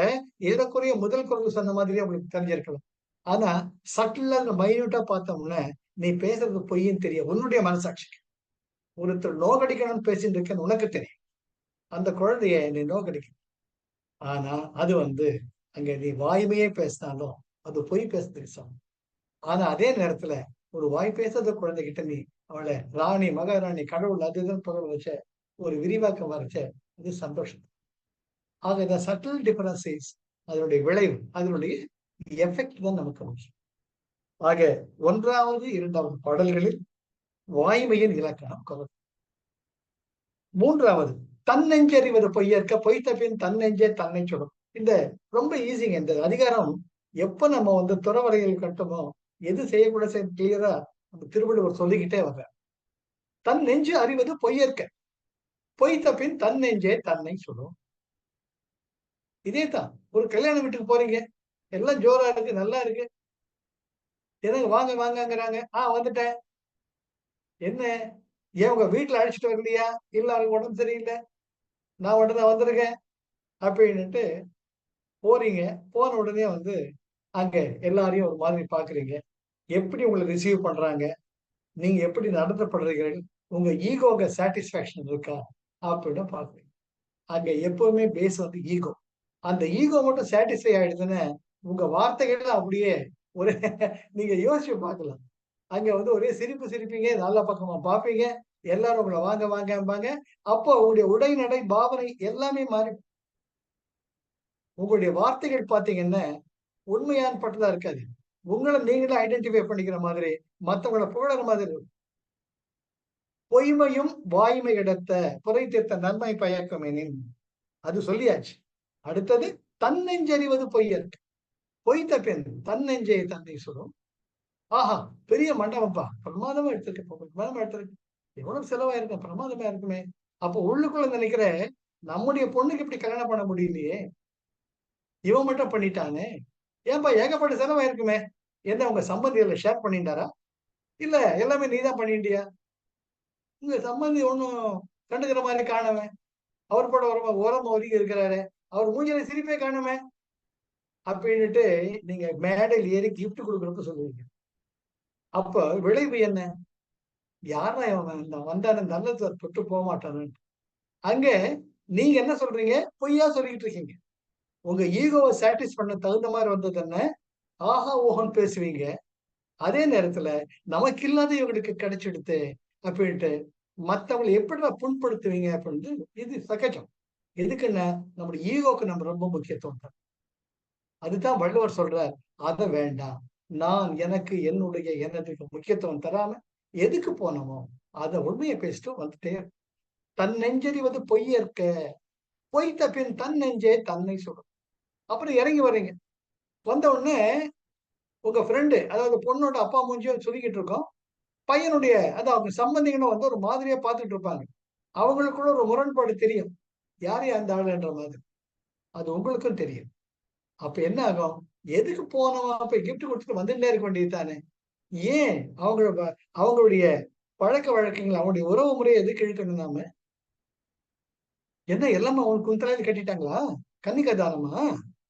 ஏறக்குறைய முதல் குறள் சொன்ன மாதிரியே உங்களுக்கு தெரிஞ்சிருக்கலாம். ஆனா சட்டிலா மைன்யூட்டா பார்த்தோம்னா நீ பேசுறது பொய்ன்னு தெரியும். உன்னுடைய மனசாட்சிக்கு ஒருத்தர் நோகடிக்கணும்னு பேசிட்டு இருக்கேன்னு உனக்கு தெரியும். அந்த குழந்தைய நீ நோகடிக்கணும். ஆனா அது வந்து அங்க நீ வாய்மையே பேசினாலும் அது பொய் பேசுறதுக்கு சமம். ஆனா அதே நேரத்துல ஒரு வாய் பேசாத குழந்தைகிட்ட நீ அவளை ராணி, மகாராணி, கடவுள் அது இதுன்னு புகழ வச்ச ஒரு விரிவாக்கம் வரைச்ச இது சந்தோஷம். ஆக இந்த சட்டில் டிஃபரன்சஸ் அதனுடைய விளைவு, அதனுடைய எஃபெக்ட் தான் நமக்கு முக்கியம். ஆக 1வது 2வது பாடல்களில் வாய்மையின் இலக்கணம் கொண்டது. 3வது தன்னெஞ்சறிவது பொய்யற்க பொய்த்த பின் தன்னெஞ்சே தன்னை சுடும். இந்த ரொம்ப ஈஸிங்க. இந்த அதிகாரம் எப்ப நம்ம வந்து துறவரையில் கட்டமோ எது செய்யக்கூட கிளியரா நம்ம திருவள்ளுவர் சொல்லிக்கிட்டே வர்ற. தன் நெஞ்சு அறிவது பொய்யற்க பொய்த்த பின் தன் நெஞ்சே தன்னை சுடும். இதேதான் ஒரு கல்யாண வீட்டுக்கு போறீங்க, எல்லாம் ஜோரா இருக்கு, நல்லா இருக்கு. என்னங்க வாங்க வாங்கங்கிறாங்க. வந்துட்டேன். என்ன ஏன் உங்க வீட்டுல அழைச்சிட்டு வரலையா? இல்ல அவங்க உடம்பு சரியில்லை, நான் உடனே வந்திருக்கேன் அப்படின்னுட்டு போறீங்க. போன உடனே வந்து அங்க எல்லாரையும் ஒரு மாதிரி பாக்குறீங்க. எப்படி உங்களை ரிசீவ் பண்றாங்க, நீங்க எப்படி நடத்தப்படுறீர்கள், உங்க ஈகோங்க சாட்டிஸ்பாக்சன் இருக்கா அப்படின்னு பாக்குறீங்க. அங்க எப்பவுமே பேஸ் வந்து ஈகோ. அந்த ஈகோ மட்டும் சாட்டிஸ்ஃபை ஆயிடுதுன்னு உங்க வார்த்தைகள் அப்படியே ஒரு நீங்க யோசிச்சு பார்க்கலாம். அங்க வந்து ஒரே சிரிப்பு சிரிப்பீங்க, நல்ல பக்கமா பார்ப்பீங்க, எல்லாரும் உங்களை வாங்க வாங்கம்பாங்க. அப்போ உங்களுடைய உடைநடை, பாவனை எல்லாமே மாறி உங்களுடைய வார்த்தைகள் பார்த்தீங்கன்னா உண்மையான பட்டதா இருக்காது. உங்களை நீங்களே ஐடென்டிஃபை பண்ணிக்கிற மாதிரி, மத்தவங்கள புகழற மாதிரி இருக்கும். பொய்மையும் வாய்மை இடத்த புரை தீர்த்த நன்மை பயக்கும் எனின் அது சொல்லியாச்சு. அடுத்தது தன்னெஞ்சறிவது பொய்யற்க பொய்த்த பின் தன்னெஞ்சை தன்னை சுடும். ஆஹா, பெரிய மண்டபம்ப்பா, பிரமாதமா எடுத்திருக்க, பிரமாதமா எடுத்திருக்கு, எவ்வளவு செலவாயிருக்கும், பிரமாதமா இருக்குமே. அப்போ உள்ளுக்குள்ள நினைக்கிற நம்முடைய பொண்ணுக்கு இப்படி கல்யாணம் பண்ண முடியலையே, இவன் மட்டும் பண்ணிட்டானே, ஏன்பா ஏகப்பட்ட செலவாயிருக்குமே. என்ன உங்க சம்பந்தியில ஷேர் பண்ணிட்டாரா? இல்ல எல்லாமே நீதான் பண்ணிட்டியா? உங்க சம்பந்தி ஒண்ணும் கண்டுக்கிற மாதிரி காணவே, அவர் போட ஓரமா ஒதுங்கி இருக்கிறாரு, அவர் மூஞ்சில சிரிப்பே காணுமே அப்படின்னுட்டு நீங்க மேடையில் ஏறி கிஃப்ட் கொடுக்குறப்ப சொல்லுவீங்க. அப்ப விளைவு என்ன? யாரா இவன் வந்தானே நல்லது தொட்டு போக மாட்டானு. அங்க நீங்க என்ன சொல்றீங்க? பொய்யா சொல்லிட்டு இருக்கீங்க. உங்க ஈகோவை சாட்டிஸ் பண்ண தகுந்த மாதிரி வந்தது என்ன? ஆஹா ஓஹோன்னு பேசுவீங்க. அதே நேரத்துல நமக்கு இல்லாத இவங்களுக்கு கிடைச்சிடுத்து அப்படின்ட்டு மத்தவங்களை எப்படிடா புண்படுத்துவீங்க அப்படின்னு. இது சகஜம். எதுக்குன்னா நம்முடைய ஈகோக்கு நம்ம ரொம்ப முக்கியத்துவம் தரோம். அதுதான் வள்ளுவர் சொல்றார், அதை வேண்டாம். நான் எனக்கு என்னுடைய எண்ணத்துக்கு முக்கியத்துவம் தராம எதுக்கு போனோமோ அத உண்மையை பேசிட்டு வந்துட்டே. தன் நெஞ்சறிவது பொய்யற்க பொய்த்த பின் தன் நெஞ்சே தன்னை சுடும். அப்புறம் இறங்கி வர்றீங்க. வந்த உடனே உங்க ஃப்ரெண்டு, அதாவது பொண்ணோட அப்பா மூஞ்சியோ சொல்லிக்கிட்டு இருக்கோம். பையனுடைய அதாவது அவங்க சம்பந்திகளும் வந்து ஒரு மாதிரியா பார்த்துட்டு இருப்பாங்க. அவங்களுக்குள்ள ஒரு முரண்பாடு தெரியும். யாரு அந்த ஆளுன்ற மாதிரி. அது உங்களுக்கும் தெரியும். அப்ப என்ன ஆகும்? எதுக்கு போனோம் போய் கிஃப்ட் கொடுத்துட்டு வந்துட்டே இருக்க வேண்டியது தானே. ஏன் அவங்களுடைய பழக்க வழக்கங்கள், அவங்களுடைய உறவு முறையை எதுக்கு இழுக்கணும் நாம? என்ன எல்லாமே அவங்க குந்தலாலி கட்டிட்டாங்களா? கன்னிகா தானமா?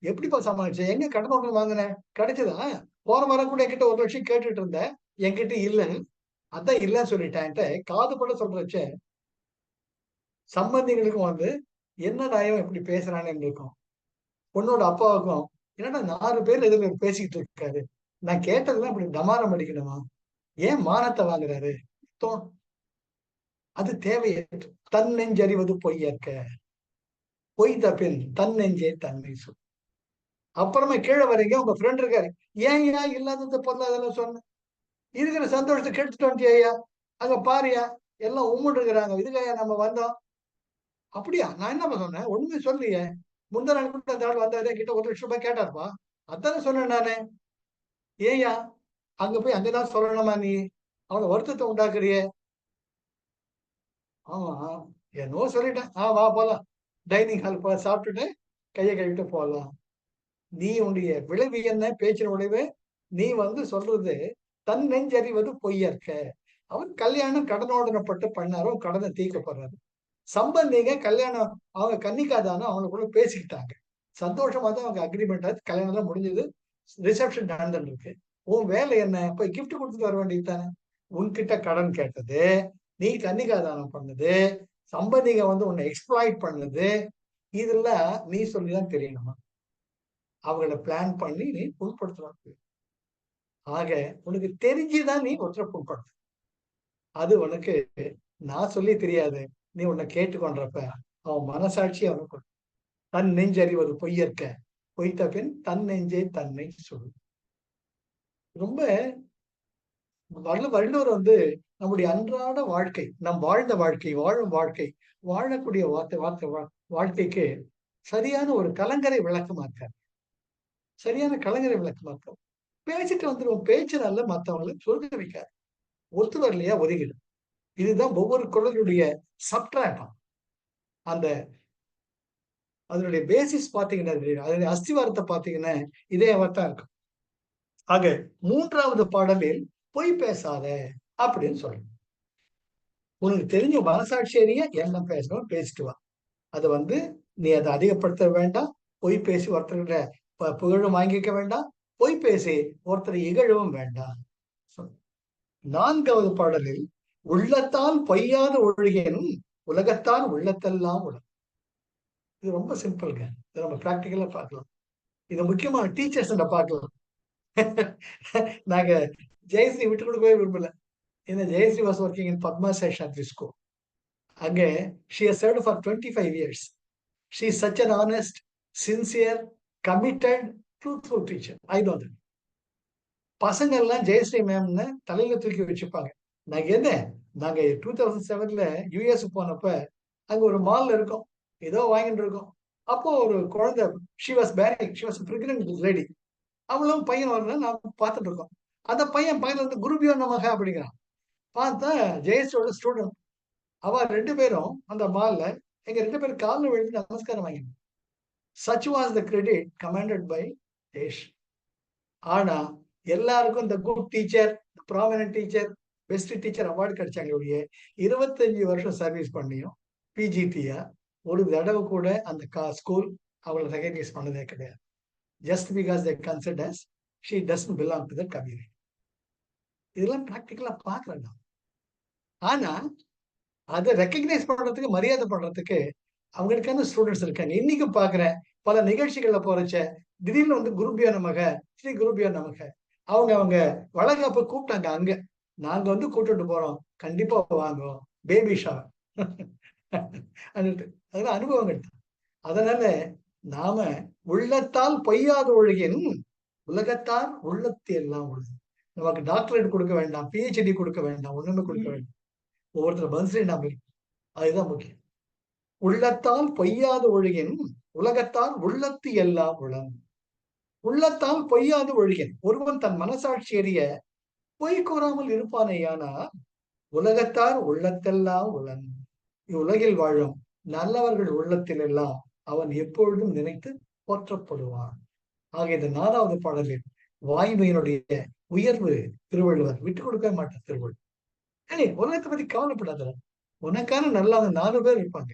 எப்படிப்பா சமாளிச்ச? எங்க கடன் ஒண்ணு வாங்கின? கிடைச்சதா? போன வாரம் கூட என்கிட்ட 1 லட்சம் கேட்டுட்டு இருந்த, என்கிட்ட இல்ல. அதான் இல்லன்னு சொல்லிட்டேன்ட்டு காது பட சொல்றச்ச சம்பந்திகளுக்கும் வந்து என்னடா இவன் இப்படி பேசுறானேன்னு இருக்கும். பொண்ணோட அப்பாவுக்கும் என்னடா 4 பேர் எதிர்ல பேசிக்கிட்டு இருக்காரு. நான் கேட்டதெல்லாம் இப்படி டமாரம் அடிக்கணுமா? ஏன் மானத்தை வாங்குறாரு? அது தேவையற்று. தன் நெஞ்சறிவது பொய்யற்க. பொய் தப்பின் தன் நெஞ்சே தன்னை சொல். அப்புறமா கீழே வரீங்க, உங்க ஃப்ரெண்ட் இருக்காரு. ஏன் இல்லாதது பொருளாதாரம் சொன்ன இருக்கிற சந்தோஷத்தை கெடுத்துட்டு வந்துட்டியா? அங்க பாரியா எல்லாம் உம்முன்னு இருக்கிறாங்க. இதுக்காக நம்ம வந்தோம். அப்படியா? நான் என்ன சொன்னேன்? ஒண்ணுமே சொல்லலையே. முந்தா நாள் கூட அந்த ஆள் வந்தாரு, என்கிட்ட 1,00,000 கேட்டாருப்பா. அதானே சொன்னேன் நானு. ஏயா அங்க போய் அங்கதான் சொல்லணுமா நீ? அவன வருத்தத்தை உண்டாக்குறியே. ஆமா, என்னவோ சொல்லிட்டேன். வா போலாம். டைனிங் ஹால் சாப்பிட்டுட்டு கையை கழுவிட்டு போகலாம். நீ உன்னுடைய விளைவு என்ன? பேச்சின் விளைவு நீ வந்து சொல்றது தன் நெஞ்சறிவது பொய்யற்க. அவர் கல்யாணம் கடனோடனப்பட்டு பண்ணாரோ, கடனை தீர்க்கப்படுறாரு. சம்பந்திங்க கல்யாணம் அவங்க கன்னிக்காதானோ அவங்களுக்குள்ள பேசிக்கிட்டாங்க. சந்தோஷமா தான் அவங்க அக்ரிமெண்ட் ஆச்சு. கல்யாணம் தான் முடிஞ்சது. ரிசப்ஷன் நடந்துட்டு இருக்கு. உன் வேலை என்ன? போய் கிஃப்ட் கொடுத்துட்டு வர வேண்டியது தானே. உன்கிட்ட கடன் கேட்டது, நீ கன்னிகாதானம் பண்ணது, சம்பந்திங்க வந்து உன்னை எக்ஸ்ப்ளாய்ட் பண்ணது, இதெல்லாம் நீ சொல்லிதான் தெரியணுமா? அவங்கள பிளான் பண்ணி நீ புண்படுத்துறாங்க. ஆக உனக்கு தெரிஞ்சுதான் நீ ஒருத்தரை புண்படுத்து. அது உனக்கு நான் சொல்லி தெரியாது. நீ உன்னை கேட்டுக்கொண்டப்ப அவன் மனசாட்சி அவனுக்கு தன் நெஞ்சறிவது பொய்யற்க. பொய்த்த பின் தன் நெஞ்சே தன்னை சொல். ரொம்ப வள்ளுவர் வந்து நம்முடைய அன்றாட வாழ்க்கை, நம் வாழ்ந்த வாழ்க்கை, வாழும் வாழ்க்கை, வாழக்கூடிய வாழ்க்கைக்கு சரியான ஒரு கலங்கரை விளக்கமா இருக்காரு. சரியான கலங்கரை விளக்கமா இருக்காரு. பேசிட்டு வந்துருவோம். பேச்சு நல்ல மத்தவங்களை சொல்ல வைக்காது. ஒத்து வரலையா ஒதுக்கிடும். இதுதான் ஒவ்வொரு குரலுடைய சப்ட்ராக்டம். அந்த அதனுடைய பேசிஸ் பாத்தீங்கன்னா, அதனுடைய அஸ்திவாரத்தை பாத்தீங்கன்னா இதே தான் இருக்கும். ஆக 3வது பாடலில் பொய் பேசாத அப்படின்னு சொல்லணும். உனக்கு தெரிஞ்ச மனசாட்சியறிய என்ன பேசணும் பேசிட்டு வா. அதை வந்து நீ அதை அதிகப்படுத்த வேண்டாம். பொய் பேசி ஒருத்தர்கிட்ட புகழும் வாங்கிக்க வேண்டாம். பொய் பேசி ஒருத்தரை இகழவும் வேண்டாம். 4வது பாடலில் உள்ளத்தால் பொய்யாத ஒழுகினும் உலகத்தால் உள்ளத்தெல்லாம் உலகம். இது ரொம்ப சிம்பிள்ங்க. இதை நம்ம பிராக்டிக்கலா பார்க்கலாம். இது முக்கியமா டீச்சர்ஸ் பார்க்கலாம். நாங்க ஜெயஸ்ரீ விட்டு கொடுக்கவே விரும்பல. ஏன்னா Jayashree was working in Padma Seshadri school. அங்கே she has served for 25 years. She is such an honest, sincere, committed, truthful teacher. I know that. பசங்க எல்லாம் ஜெயஸ்ரீ மேம்னு தலையில தூக்கி வச்சுப்பாங்க. நாங்க 2007ல யுஎஸ் போனப்ப அங்க ஒரு மால்ல இருக்கோம். ஏதோ வாங்கிட்டு இருக்கோம். அப்போ ஒரு குழந்தை she was pregnant lady. அவளும் பையன் வரல நான் பார்த்துட்டு இருக்கோம். அந்த பையன் பையன் வந்து குருபியோ நமக அப்படிங்கிறான். பார்த்தா ஜெயஸ்ரீயோட ஸ்டூடெண்ட். அவ 2 பேரும் அந்த மால்ல எங்க 2 பேரும் காலில் விழுந்து நமஸ்காரம் வாங்கினோம். Such was the credit commanded by Desh. ஆனா எல்லாருக்கும் இந்த good teacher, prominent teacher, best teacher award கிடைச்சாங்க. 25 வருஷம் சர்வீஸ் பண்ணியும் பிஜிடியா ஒரு தடவை கூட அந்த ஸ்கூல் அவளை ரெகக்னைஸ் பண்ணதே கிடையாது. Just because they consider as she doesn't belong to the community. இதெல்லாம் பிராக்டிக்கலா பாக்குறேன். ஆனா அதை ரெக்கக்னைஸ் பண்றதுக்கு, மரியாதை பண்றதுக்கு அவங்களுக்கான ஸ்டூடெண்ட்ஸ் இருக்காங்க. இன்னைக்கும் பாக்குறேன் பல நிகழ்ச்சிகள்ல போறச்ச திடீர்னு வந்து குருபியோ நமக, ஸ்ரீ குருபியோ நமக, அவங்க வளகாப்பு கூப்பிட்டாங்க. அங்க நாங்க வந்து கூப்பிட்டு போறோம், கண்டிப்பா வாங்குவோம், பேபி ஷவர். அதெல்லாம் அனுபவங்கள். அதனால நாம உள்ளத்தால் பொய்யாத ஒழுகின் உலகத்தால் உள்ளத்து எல்லாம் ஒழுகு. நமக்கு டாக்டரேட் கொடுக்க வேண்டாம், பிஹெச்டி கொடுக்க வேண்டாம், ஒண்ணுமே கொடுக்க வேண்டாம். ஒவ்வொருத்தர் பதில் நாம அதுதான் முக்கியம். உள்ளத்தால் பொய்யாத ஒழுகின் உலகத்தால் உள்ளத்து எல்லாம் உளம். உள்ளத்தால் பொய்யாது ஒழுகின் ஒருவன் தன் மனசாட்சி அறிய பொய் கூறாமல் இருப்பானேயானா உலகத்தார் உள்ளத்தெல்லாம் உளன். இவ்வுலகில் வாழும் நல்லவர்கள் உள்ளத்தில் எல்லாம் அவன் எப்பொழுதும் நினைத்து போற்றப்படுவான். ஆக இந்த 4வது பாடலில் வாய்மையினுடைய உயர்வு திருவள்ளுவர் விட்டுக் கொடுக்க மாட்டார். திருவள்ளுவர் உலகத்தை பத்தி கவலைப்படாத, உனக்கான நல்லவங்க 4 பேர் இருப்பாங்க.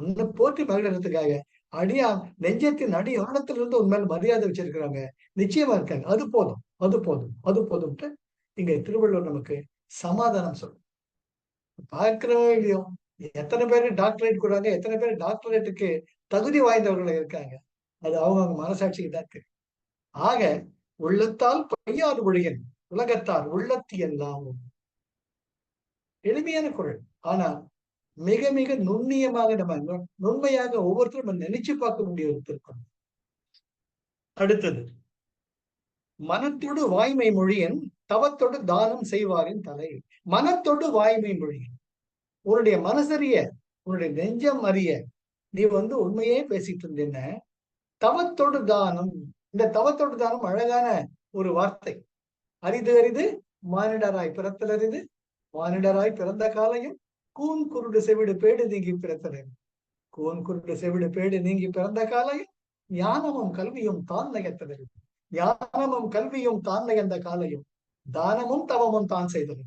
உன்னை போற்றி மகிழறதுக்காக அடியா நெஞ்சத்தின் அடி ஆழத்திலிருந்து உன் மேல மரியாதை வச்சிருக்கிறாங்க, நிச்சயமா இருக்காங்க. அது போதும், அது போதும், அது போதும்ட்டு இங்க திருவள்ளுவர் நமக்கு சமாதானம் சொல்லு. பார்க்கிறோம் இல்லையோ, எத்தனை பேரு டாக்டரேட் கூடாங்க, எத்தனை பேர் டாக்டரேட்டுக்கு தகுதி வாய்ந்தவர்கள் இருக்காங்க. அது அவங்க மனசாட்சிக்கு தான் தெரியும். ஆக உள்ளத்தால் பொய்யாது ஒழியன் உலகத்தார் உள்ளத்து எல்லாம். எளிமையான குரல். ஆனா மிக மிக நுண்ணியமாக நம்ம நுண்மையாக ஒவ்வொருத்தரும் நம்ம நினைச்சு பார்க்கக்கூடிய ஒரு திருக்குறள். அடுத்தது, மனத்தோடு வாய்மை மொழியன் தவத்தோடு தானம் செய்வாரின் தலை. மனத்தோடு வாய்மை மொழியன், உன்னுடைய மனசறிய, உன்னுடைய நெஞ்சம் அறிய நீ உண்மையே பேசிட்டு இருந்தேன்ன. தவத்தோடு தானம், இந்த தவத்தோடு தானம் அழகான ஒரு வார்த்தை. அரிது அரிது மானிடராய் பிறத்தல் அரிது, மானிடராய் பிறந்த காலையும் கூன் குருடு செவிடு பேடு நீங்கி பிறத்தல். கூன் குருடு செவிடு பேடு நீங்கி பிறந்த காலையும் ஞானமும் கல்வியும் தான் நயத்தது. ஞானமும் கல்வியும் தான் நயந்த காலையும் தானமும் தவமும் தான் செய்தது.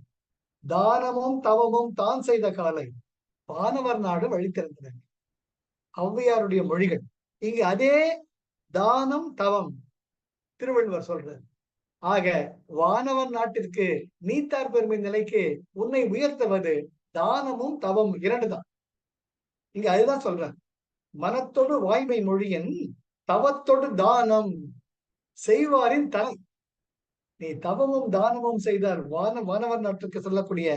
தானமும் தவமும் தான் செய்த காலை வானவர் நாடு வழி திறந்தது. ஔவையாருடைய மொழிகள். இங்கு அதே தானம் தவம் திருவள்ளுவர் சொல்றார். ஆக வானவர் நாட்டிற்கு நீத்தார் பெருமை நிலைக்கு உன்னை உயர்த்துவது தானமும் தவம் இரண்டு தான். இங்க அதுதான் சொல்றேன். மனத்தோடு வாய்மை மொழியன் தவத்தோடு தானம் செய்வாரின் தலை. நீ தவமும் தானமும் செய்தால் வானவர் நாட்டுக்கு சொல்லக்கூடிய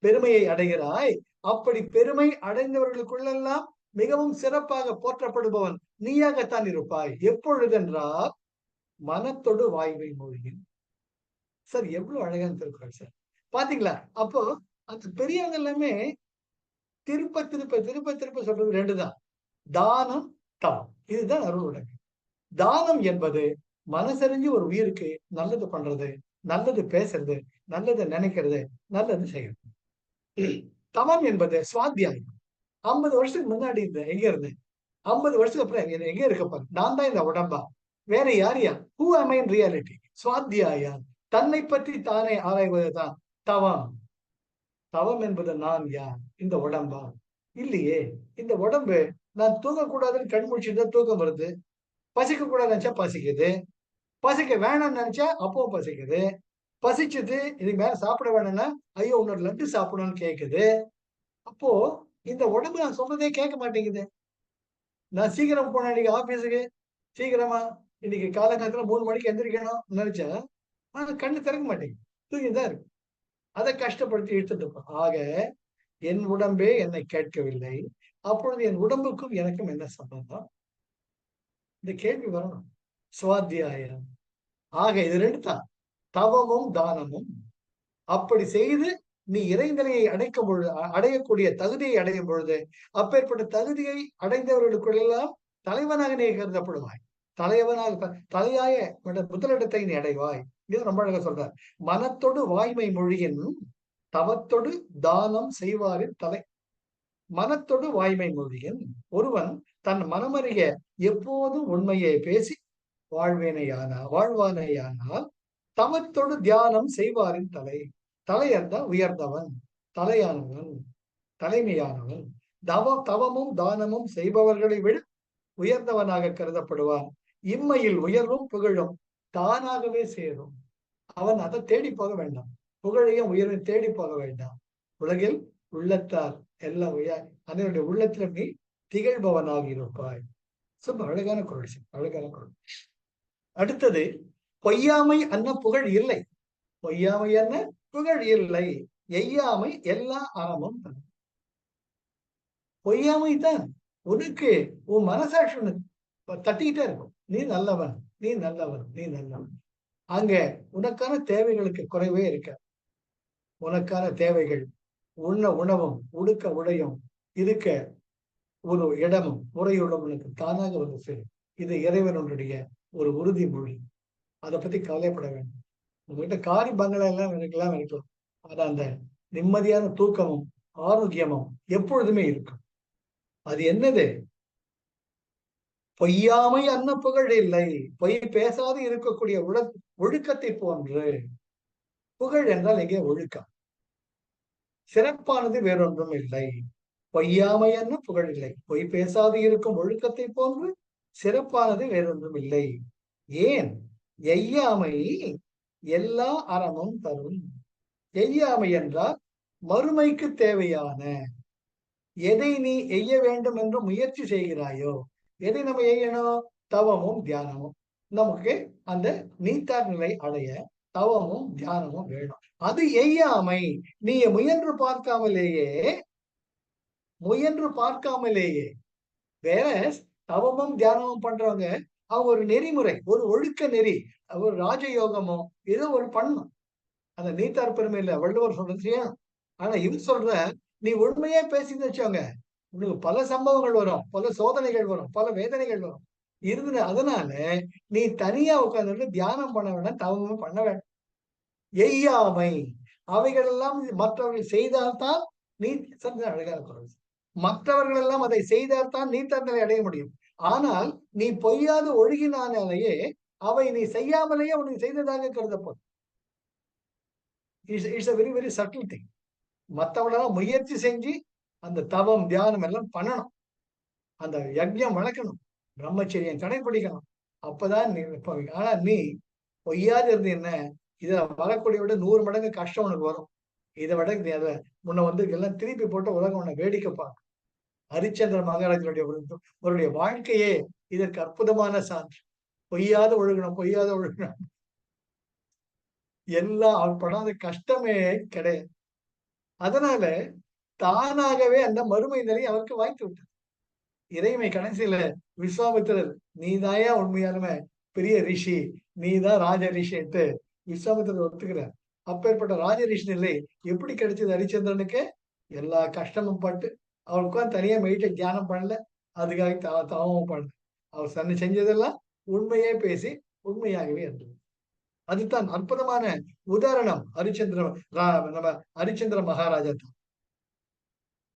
பெருமையை அடைகிறாய். அப்படி பெருமை அடைந்தவர்களுக்குள்ளெல்லாம் மிகவும் சிறப்பாக போற்றப்படுபவன் நீயாகத்தான் இருப்பாய். எப்பொழுதென்றால் மனத்தோடு வாய்மை மொழியின். சார் எவ்வளவு அழகான திருக்குறள் சார், பாத்தீங்களா? அப்போ அந்த பெரியவங்க எல்லாமே திருப்ப திருப்ப திருப்ப திருப்ப சொல்றது ரெண்டுதான், தானம் தவம். இதுதான் அருளுடைய தானம் என்பது மனசறிஞ்சு ஒரு உயிருக்கு நல்லது பண்றது, நல்லது பேசுறது, நல்லது நினைக்கிறது, நல்லது செய்யறது. தவம் என்பது சுவாத்தியாயம். 50 வருஷத்துக்கு முன்னாடி எங்க இருந்தேன், 50 வருஷத்துக்கு அப்புறம் எங்க இருக்க, நான் தான் இந்த உடம்பா, வேற யாரையா? Who am I in reality? சுவாத்தியாயா, தன்னை பற்றி தானே ஆராய்வதுதான் தவம். தவம் என்பது நான் யார், இந்த உடம்பா? இல்லையே. இந்த உடம்பு நான் தூங்கக்கூடாதுன்னு கண் முடிச்சுட்டு தூக்கம் வருது, பசிக்க கூடாதுன்னு நினைச்சா பசிக்குது, பசிக்க வேணாம்னு நினைச்சா அப்பவும் பசிக்குது, பசிச்சுது இதுக்கு மேல சாப்பிட வேணும்னா ஐயோ இன்னொரு லட்டு சாப்பிடணும்னு கேக்குது. அப்போ இந்த உடம்பு நான் சொல்றதே கேட்க மாட்டேங்குது. நான் சீக்கிரம் போனேன் இன்னைக்கு ஆபீஸுக்கு, சீக்கிரமா இன்னைக்கு காலங்காலத்துல 3 மணிக்கு எந்திரிக்கணும் நினைச்சா ஆனா கண்ணு திறக்க மாட்டேங்குது, தூங்கிதான் இருக்கு. அதை கஷ்டப்படுத்தி எடுத்துட்டு இருக்கோம். ஆக என் உடம்பே என்னை கேட்கவில்லை, அப்பொழுது என் உடம்புக்கும் எனக்கும் என்ன சம்பந்தம்? இந்த கேள்வி வரணும். சுவாத்தியாயம். ஆக இது ரெண்டு தான், தவமும் தானமும். அப்படி செய்து நீ இறைநிலையை அடைக்கும் பொழுது, அடையக்கூடிய தகுதியை அடையும் பொழுது, அப்பேற்பட்ட தகுதியை அடைந்தவர்களுக்குள்ளெல்லாம் தலைவனாக நீ கருதப்படுவாய். தலைவனாக தலையாய முதலிடத்தை நீ அடைவாய். இது ரொம்ப அழகா சொல்றார். மனத்தோடு வாய்மை மொழியின் தவத்தோடு தானம் செய்வாரின் தலை. மனத்தோடு வாய்மை மொழியின் ஒருவன் தன் மனமறிய எப்போதும் உண்மையை பேசி வாழ்வானேயானால் தவத்தோடு தியானம் செய்வாரின் தலை. தலையர்ந்த உயர்ந்தவன், தலையானவன், தலைமையானவன். தவமும் தானமும் செய்பவர்களை விட உயர்ந்தவனாக கருதப்படுவான். இம்மையில் உயர்வும் புகழும் தானாகவே சேரும். அவன் அதை தேடி போக வேண்டாம், புகழையும் உயர்வையும் தேடி போக வேண்டாம். உலகில் உள்ளத்தார் எல்லாம் உயர், அதனுடைய உள்ளத்துல நீ திகழ்பவனாக இருப்பாய். ரொம்ப அழகான குரல், அழகான குரல். அடுத்தது, பொய்யாமை அன்ன புகழ் இல்லை. பொய்யாமை அன்ன புகழ் இல்லை, எய்யாமை எல்லா அறமும் தன். பொய்யாமை தான் உனக்கு உன் மனசாட்சி தட்டிக்கிட்டே இருக்கும். நீ நல்லவன், நீ நல்லவன், நீ நல்லவன். அங்க உனக்கான தேவைகளுக்கு குறைவே இருக்க. உனக்கான தேவைகள் உண்ண உணவும் உடுக்க உடையும் இருக்க ஒரு இடமும் முறையுடன் உனக்கு தானாக வந்து சேரும். இது இறைவனுடைய ஒரு உறுதிமொழி. அதை பத்தி கவலைப்பட வேண்டும். உங்ககிட்ட காரி பங்களா எல்லாம் நினைக்கலாம், ஆனா அந்த நிம்மதியான தூக்கமும் ஆரோக்கியமும் எப்பொழுதுமே இருக்கும். அது என்னது? பொய்யாமை அன்ன புகழ் இல்லை. பொய் பேசாது இருக்கக்கூடிய ஒழுக்கத்தை போன்று. புகழ் என்றால் எங்கே ஒழுக்கம், சிறப்பானது வேறொன்றும் இல்லை. பொய்யாமை அன்ன புகழ் இல்லை, பொய் பேசாது இருக்கும் ஒழுக்கத்தை போன்று சிறப்பானது வேறொன்றும் இல்லை. ஏன்? எய்யாமை எல்லா அறமும் தரும். எய்யாமை என்றால் மறுமைக்கு தேவையான எதை நீ எய்ய வேண்டும் என்று முயற்சி செய்கிறாயோ, எதை நம்ம எய்யணும்? தவமும் தியானமும். நமக்கு அந்த நீத்தார் நிலை அடைய தவமும் தியானமும் வேணும். அது எய்யாமை. நீ முயன்று பார்க்காமலேயே வேற தவமும் தியானமும் பண்றவங்க அவங்க ஒரு நெறிமுறை, ஒரு ஒழுக்க நெறி, ஒரு ராஜயோகமோ ஏதோ ஒரு பண்ணும். அந்த நீத்தார் பெருமையில வள்ளுவர் சொல்றது. ஆனா இது சொல்ற, நீ உண்மையே பேசின்னு வச்சவங்க உனக்கு பல சம்பவங்கள் வரும், பல சோதனைகள் வரும், பல வேதனைகள் வரும். அதனால நீ தனியா உட்கார்ந்து தியானம் பண்ண வேண்டாம், தவமும் பண்ண வேண்டாம். எய்யாமை அவைகள் எல்லாம் மற்றவர்கள் செய்தால்தான் நீ அழகா இருக்கிறது. மற்றவர்கள் எல்லாம் அதை செய்தால்தான் நீ தன்னை அடைய முடியும். ஆனால் நீ பொய்யாது ஒழுகினாலேயே அவை நீ செய்யாமலேயே உனக்கு செய்ததாக கருதப்படும். It's a very very subtle thing. மற்றவங்களெல்லாம் முயற்சி செஞ்சு அந்த தவம் தியானம் எல்லாம் பண்ணணும், அந்த யஜ்யம் வளர்க்கணும், பிரம்மச்சரியம் கடைபிடிக்கணும். அப்பதான் நீ. ஆனா நீ பொய்யாது இருந்து என்ன, இத வரக்கூடிய விட 100 மடங்கு கஷ்டம் உனக்கு வரும். இதை விட நீ அதை முன்ன எல்லாம் திருப்பி போட்டு உலகம் உன்னை வேடிக்கை பார்க்கும். ஹரிச்சந்திர மகாராஜனுடைய வாழ்க்கையே இதற்கு அற்புதமான சான்று. பொய்யாத ஒழுகணும். எல்லாம் அவன் படாத கஷ்டமே கிடையாது. அதனால தானாகவே அந்த மறுமை நிலை அவருக்கு வாய்த்து விட்டது. இறைமை கடைசியில விஸ்வாமித்திரர், நீதாயா உண்மையாலுமே பெரிய ரிஷி, நீதான் ராஜ ரிஷிட்டு விஸ்வாமித்திரர் ஒத்துக்கிறார். அப்பேற்பட்ட ராஜ ரிஷி நிலை எப்படி கிடைச்சது ஹரிச்சந்திரனுக்கு? எல்லா கஷ்டமும் பட்டு அவருக்கு தனியா மெடிடேட் தியானம் பண்ணல, அதுக்காக தவமும் பண்ணல. அவர் தன்னை செஞ்சதெல்லாம் உண்மையே பேசி உண்மையாகவே இருந்தது. அதுதான் அற்புதமான உதாரணம் நம்ம ஹரிச்சந்திர மகாராஜா தான்.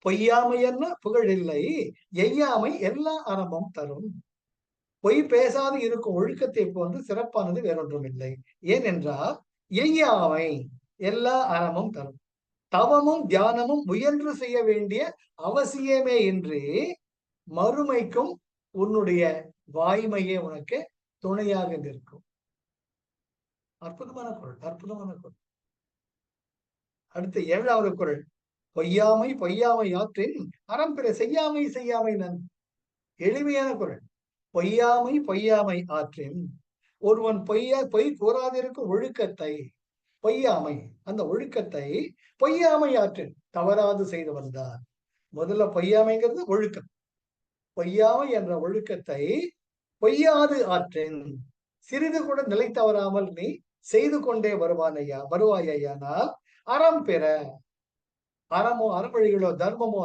பொய்யாமையென்ன புகழ் இல்லை, எய்யாமை எல்லா அறமும் தரும். பொய் பேசாது இருக்கும் ஒழுக்கத்தை போன்று சிறப்பானது வேறொன்றும் இல்லை. ஏனென்றால் எய்யாமை எல்லா அறமும் தரும். தவமும் தியானமும் முயன்று செய்ய வேண்டிய அவசியமே இன்றி மறுமைக்கும் உன்னுடைய வாய்மையே உனக்கு துணையாக நிற்கும். அற்புதமான குரல். அடுத்து 7வது குரல். பொய்யாமை ஆற்றின் அறம்பிற செய்யாமை நன். எளிமையான குரல். பொய்யாமை ஆற்றின், ஒருவன் பொய் கூறாதிருக்கும் ஒழுக்கத்தை, பொய்யாமை அந்த ஒழுக்கத்தை பொய்யாமை ஆற்றின் தவறாது செய்து வந்தார். முதல்ல பொய்யாமைங்கிறது ஒழுக்கம். பொய்யாமை என்ற ஒழுக்கத்தை பொய்யாது ஆற்றின், சிறிது கூட நிலை தவறாமல் நீ செய்து கொண்டே வருவாயானால் அறம் பெற, அறவழிகளோ தர்மமோ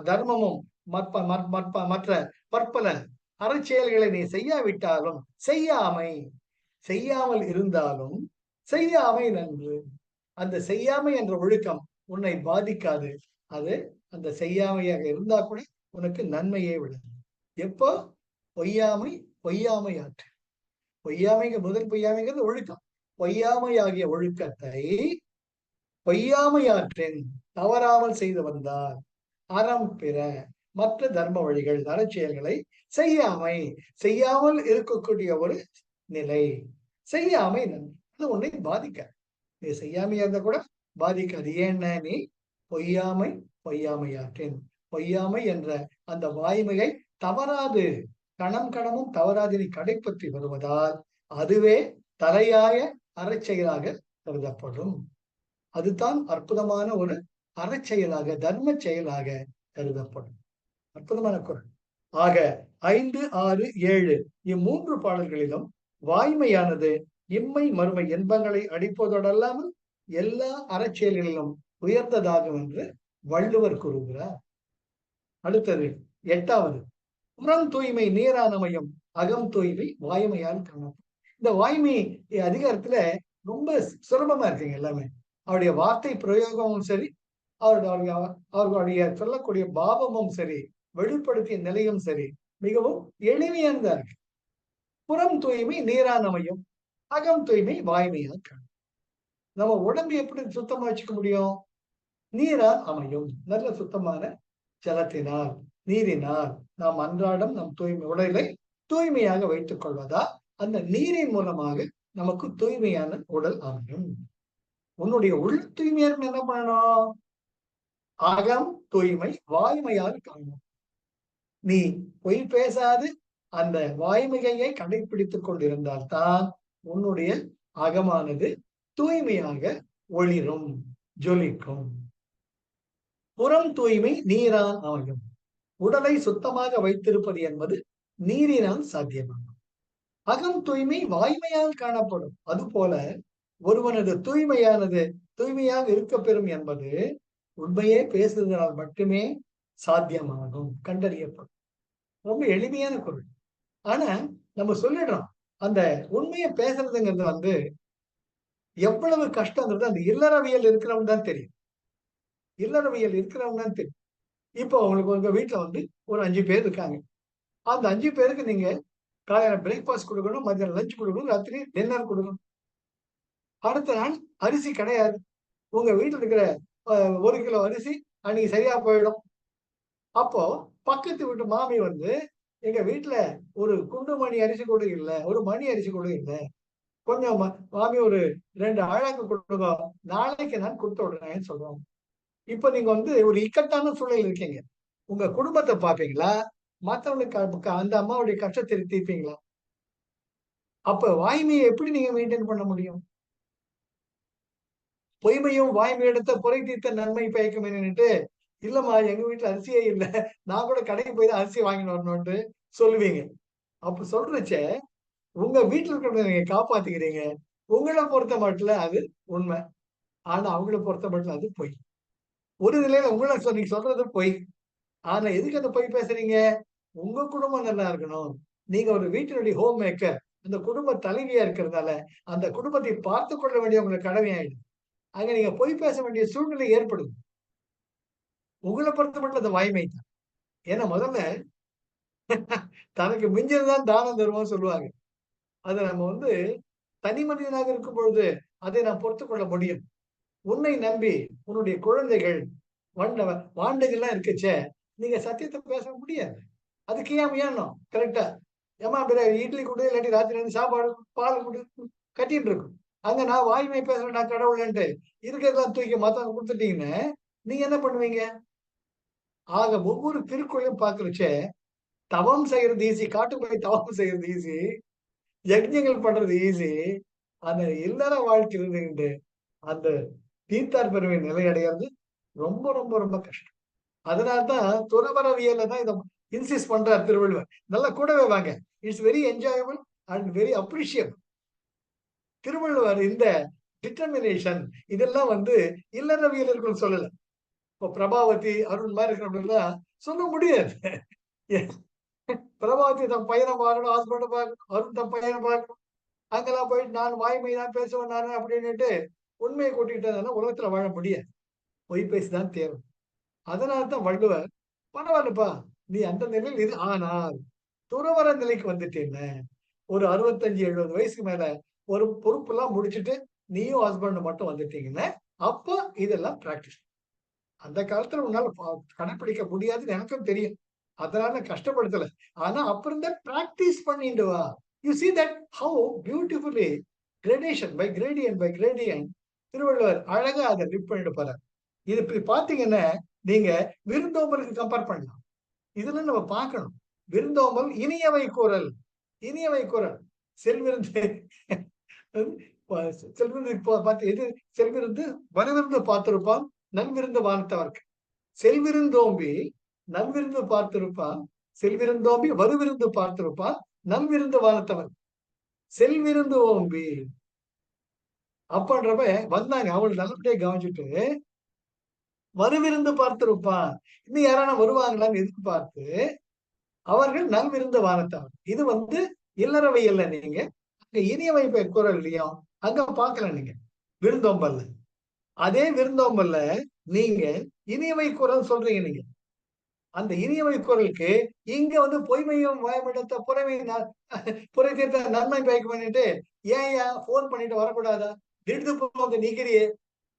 தர்மமும் மற்ற பற்பல அறச்செயல்களை நீ செய்யாவிட்டாலும் செய்யாமல் இருந்தாலும் செய்யாமை நன்று. அந்த செய்யாமை என்ற ஒழுக்கம் உன்னை பாதிக்காது. அது அந்த செய்யாமையாக இருந்தா கூட உனக்கு நன்மையே விடும். எப்போ? பொய்யாமை ஆற்று. முதல் பொய்யாமைங்கிறது ஒழுக்கம். பொய்யாமை ஆகிய ஒழுக்கத்தை பொய்யாமை ஆற்றின் தவறாமல் செய்து வந்தார். அறம் பிற மற்ற தர்ம வழிகள் அறச்செயல்களை செய்யாமல் இருக்கக்கூடிய ஒரு நிலை. செய்யாமை அது உன்னை பாதிக்காது. நீ செய்யாமையா இருந்தா கூட பாதிக்காது. ஏன்னா நீ பொய்யாமை ஆற்றின், பொய்யாமை என்ற அந்த வாய்மையை தவறாது கணமும் தவறாது நீ கடைப்பற்றி வருவதால் அதுவே தலையாய அறச்செயலாக கருதப்படும். அதுதான் அற்புதமான ஒரு அறச்செயலாக தர்ம செயலாக கருதப்படும். அற்புதமான குரல். ஆக 5, 6, 7 இம்மூன்று பாடல்களிலும் வாய்மையானது இம்மை மறுமை இன்பங்களை அடிப்பதோடல்லாமல் எல்லா அறச்செயல்களிலும் உயர்ந்ததாகும் என்று வள்ளுவர் கூறுகிறார். அடுத்தது 8வது. புறம் தூய்மை நீரானமையும் அகம் தூய்மை வாய்மையால் காணப்படும். இந்த வாய்மை அதிகாரத்துல ரொம்ப சுலபமா இருக்குங்க எல்லாமே. அவருடைய வார்த்தை பிரயோகமும் சரி, அவர்களுடைய சொல்லக்கூடிய பாவமும் சரி, வெளிப்படுத்திய நிலையும் சரி, மிகவும் எளிமையானதா இருக்கு. புறம் தூய்மை நீரானமையும் அகம் தூய்மை வாய்மையால் காணும். நம்ம உடம்பு எப்படி சுத்தமா வச்சுக்க முடியும்? நீரால் அமையும். நல்ல சுத்தமான ஜலத்தினால், நீரினால் நாம் அன்றாடம் நம் உடலை தூய்மையாக வைத்துக் கொள்வதா அந்த நீரின் மூலமாக நமக்கு தூய்மையான உடல் அமையும். உன்னுடைய உள்ள தூய்மையா இருக்கு என்ன பண்ணணும்? அகம் தூய்மை வாய்மையால் காணும். நீ பொய் பேசாது அந்த வாய்மையை கடைபிடித்துக் கொண்டிருந்தால் தான் உன்னுடைய அகமானது தூய்மையாக ஒளிரும், ஜொலிக்கும். புறம் தூய்மை நீரால் ஆகும். உடலை சுத்தமாக வைத்திருப்பது என்பது நீரினால் சாத்தியமாகும். அகம் தூய்மை வாய்மையால் காணப்படும். அதுபோல ஒருவனது தூய்மையாக இருக்க பெறும் என்பது உண்மையே பேசுவதனால் மட்டுமே சாத்தியமாகும், கண்டறியப்படும். ரொம்ப எளிமையான குரல். ஆனா நம்ம சொல்லிடுறோம். அந்த உண்மையை பேசுறதுங்கிறது எவ்வளவு கஷ்டங்கிறது அந்த இல்லறவியல் இருக்கிறவங்க தான் தெரியும். இல்லறவியல் இருக்கிறவங்க தான் தெரியும். இப்போ உங்களுக்கு உங்க வீட்டுல ஒரு 5 பேர் இருக்காங்க. அந்த 5 பேருக்கு நீங்க காலையில பிரேக்ஃபாஸ்ட் கொடுக்கணும், மதியம் லஞ்ச் கொடுக்கணும், ராத்திரி டின்னர் கொடுக்கணும். அடுத்த நாள் அரிசி கிடையாது. உங்க வீட்டுல இருக்கிற 1 கிலோ அரிசி அன்னைக்கு சரியா போயிடும். அப்போ பக்கத்து வீட்டு மாமி எங்க வீட்டுல ஒரு குண்டு மணி அரிசி கூட இல்ல, ஒரு மணி அரிசி கூட இல்ல, கொஞ்சம் மாமி ஒரு 2 அழகு கொடுங்க, நாளைக்கு நான் கொடுத்து விடுறேன்னு சொல்றோம். இப்ப நீங்க ஒரு இக்கட்டான சூழல் இருக்கீங்க. உங்க குடும்பத்தை பாப்பீங்களா? மத்தவங்களுக்கு அந்த அம்மாவுடைய கஷ்டத்தை தீர்ப்பீங்களா? அப்ப வாய்மையை எப்படி நீங்க மெயின்டைன் பண்ண முடியும்? பொய்மையும் வாய்மையிடத்த குறை தீர்த்த நன்மை பயக்கும் என்னன்னுட்டு, இல்லம்மா எங்க வீட்டுல அரிசியே இல்ல, நான் கூட கடைக்கு போய் தான் அரிசி வாங்கிட்டு வரணும்னு சொல்லுவீங்க. அப்ப சொல்றச்ச உங்க வீட்டுல இருக்கிறவங்க நீங்க காப்பாத்திக்கிறீங்க. உங்களை பொறுத்த மட்டும் அது உண்மை. ஆனா அவங்கள பொறுத்த மட்டும் அது பொய். ஒரு நிலையில உங்களை நீங்க சொல்றது பொய். ஆனா எதுக்கு அந்த பொய் பேசுறீங்க? உங்க குடும்பம் நல்லா இருக்கணும். நீங்க ஒரு வீட்டினுடைய ஹோம் மேக்கர். அந்த குடும்ப தலைவியா இருக்கிறதால அந்த குடும்பத்தை பார்த்துக் கொள்ள வேண்டிய உங்களுக்கு கடமை ஆயிடும். அங்க நீங்க பொய் பேச வேண்டிய சூழ்நிலை ஏற்படும். உங்களை பொறுத்த மட்டும் அந்த வாய்மை தான். ஏன்னா முதல்ல தனக்கு மிஞ்சதுதான் தானம் தருவோம்னு சொல்லுவாங்க. அதை நம்ம தனி மனிதனாக இருக்கும் பொழுது அதை நான் பொறுத்துக் கொள்ள முடியும். உன்னை நம்பி உன்னுடைய குழந்தைகள் வாண்டுகள்லாம் இருக்குச்சே, நீங்க சத்தியத்தை பேச முடியாது. அதுக்கு ஏன் கரெக்டா ஏமா இட்லி கொடு, இல்லாட்டி ராத்திரி சாப்பாடு பால் கொடு கட்டிட்டு இருக்கும். அங்க நான் வாய்மை பேசுறேன், நான் கடவுள்ன்ட்டு இருக்கிறதெல்லாம் தூக்கி மத்தவங்க கொடுத்துட்டீங்கன்னு நீங்க என்ன பண்ணுவீங்க? ஆக ஒவ்வொரு திருக்குறளையும் பாக்குறச்சே தவம் செய்யறது ஈஸி, காட்டு போய் தவம் செய்யறது ஈஸி, யஜ்ஞங்கள் பண்றது ஈஸி. அந்த இல்லற வாழ்க்கை அந்த தீர்த்தார் பெருமை நிலை அடைகிறது ரொம்ப ரொம்ப ரொம்ப கஷ்டம். அதனால்தான் துறவரவியல்ல தான் இதை இன்சிஸ்ட் பண்றார் திருவள்ளுவர். நல்லா கூடவே வாங்க. It's very enjoyable and very appreciable. Thiruvalluvar இந்த டிட்டர்மினேஷன் இதெல்லாம் இல்லறவியலர்கள் சொல்லல. இப்போ பிரபாவதி அருண் மாதிரி இருக்கிறவங்கலாம் சொல்ல முடியாது. பிரபாவதி தன் பையனை பார்க்கணும், ஹஸ்பண்டை பார்க்கணும், அருண் தன் பையனை பார்க்கணும். அங்கெல்லாம் போயிட்டு நான் வாய்மை தான் பேசுவேன் நானு அப்படின்னுட்டு உண்மையை கூட்டிக்கிட்டதுனால உலகத்துல வாழ முடியாது. பொய் பேசிதான் தேவை. அதனால்தான் வள்ளுவர் பரவாயில்லப்பா நீ அந்த நிலையில் இது, ஆனால் துறவர நிலைக்கு வந்துட்டேன்னு ஒரு 65-70 வயசுக்கு மேல ஒரு பொறுப்பு எல்லாம் முடிச்சுட்டு நீயும் ஹஸ்பண்ட் மட்டும் வந்துட்டீங்கன்னா அப்போ இதெல்லாம் பிராக்டிஸ். அந்த காலத்துல உன்னால கடைப்பிடிக்க முடியாதுன்னு எனக்கும் தெரியும். அதனால கஷ்டப்படுத்தல. ஆனா அப்ப இருந்த பிராக்டிஸ் பண்ணிட்டு வா. You see that how beautifully gradation by gradient Thiruvalluvar அழகா அதை லிப் பண்ணிட்டு போறார். இது இப்படி பாத்தீங்கன்னா நீங்க விருந்தோம்பலுக்கு கம்பேர் பண்ணலாம். இதுல நம்ம பார்க்கணும். விருந்தோம்பல் இனியவை குரல், இனியவை குரல். செல்விருந்து செல்விருந்து பார்த்து எது செல்விருந்து வலுவிருந்து பார்த்திருப்பான் நல்விருந்து வாழ்த்தவர்க்கு. செல்விருந்தோம்பி நல்விருந்து பார்த்திருப்பான், செல்விருந்தோம்பி வருவிருந்து பார்த்திருப்பான் நல்விருந்து வாழ்த்தவன். செல்விருந்து ஓம்பி அப்பன்றப்ப வந்தாங்க, அவள் நல்லபடியா கவனிச்சுட்டு வருவிருந்து பார்த்திருப்பான். இன்னும் யாரான வருவாங்களான்னு எதிர்பார்த்து அவர்கள் நல்விருந்து வானத்தவன். இது இல்லறவையல்ல. நீங்க அங்க இனியவை குரல் இல்லையா, அங்க பார்க்கலாம் நீங்க விருந்தோம்பல்ல. அதே விருந்தோம்பல்ல நீங்க இனியவை குரல் சொல்றீங்க. நீங்க அந்த இனியவை குரலுக்கு இங்க பொய்மையும் வாய்மிடத்த புரை தீர்த்த நன்மை பயக்க பண்ணிட்டு ஏன் போன் பண்ணிட்டு வரக்கூடாதா? திடுத்து நிக்கிறியே,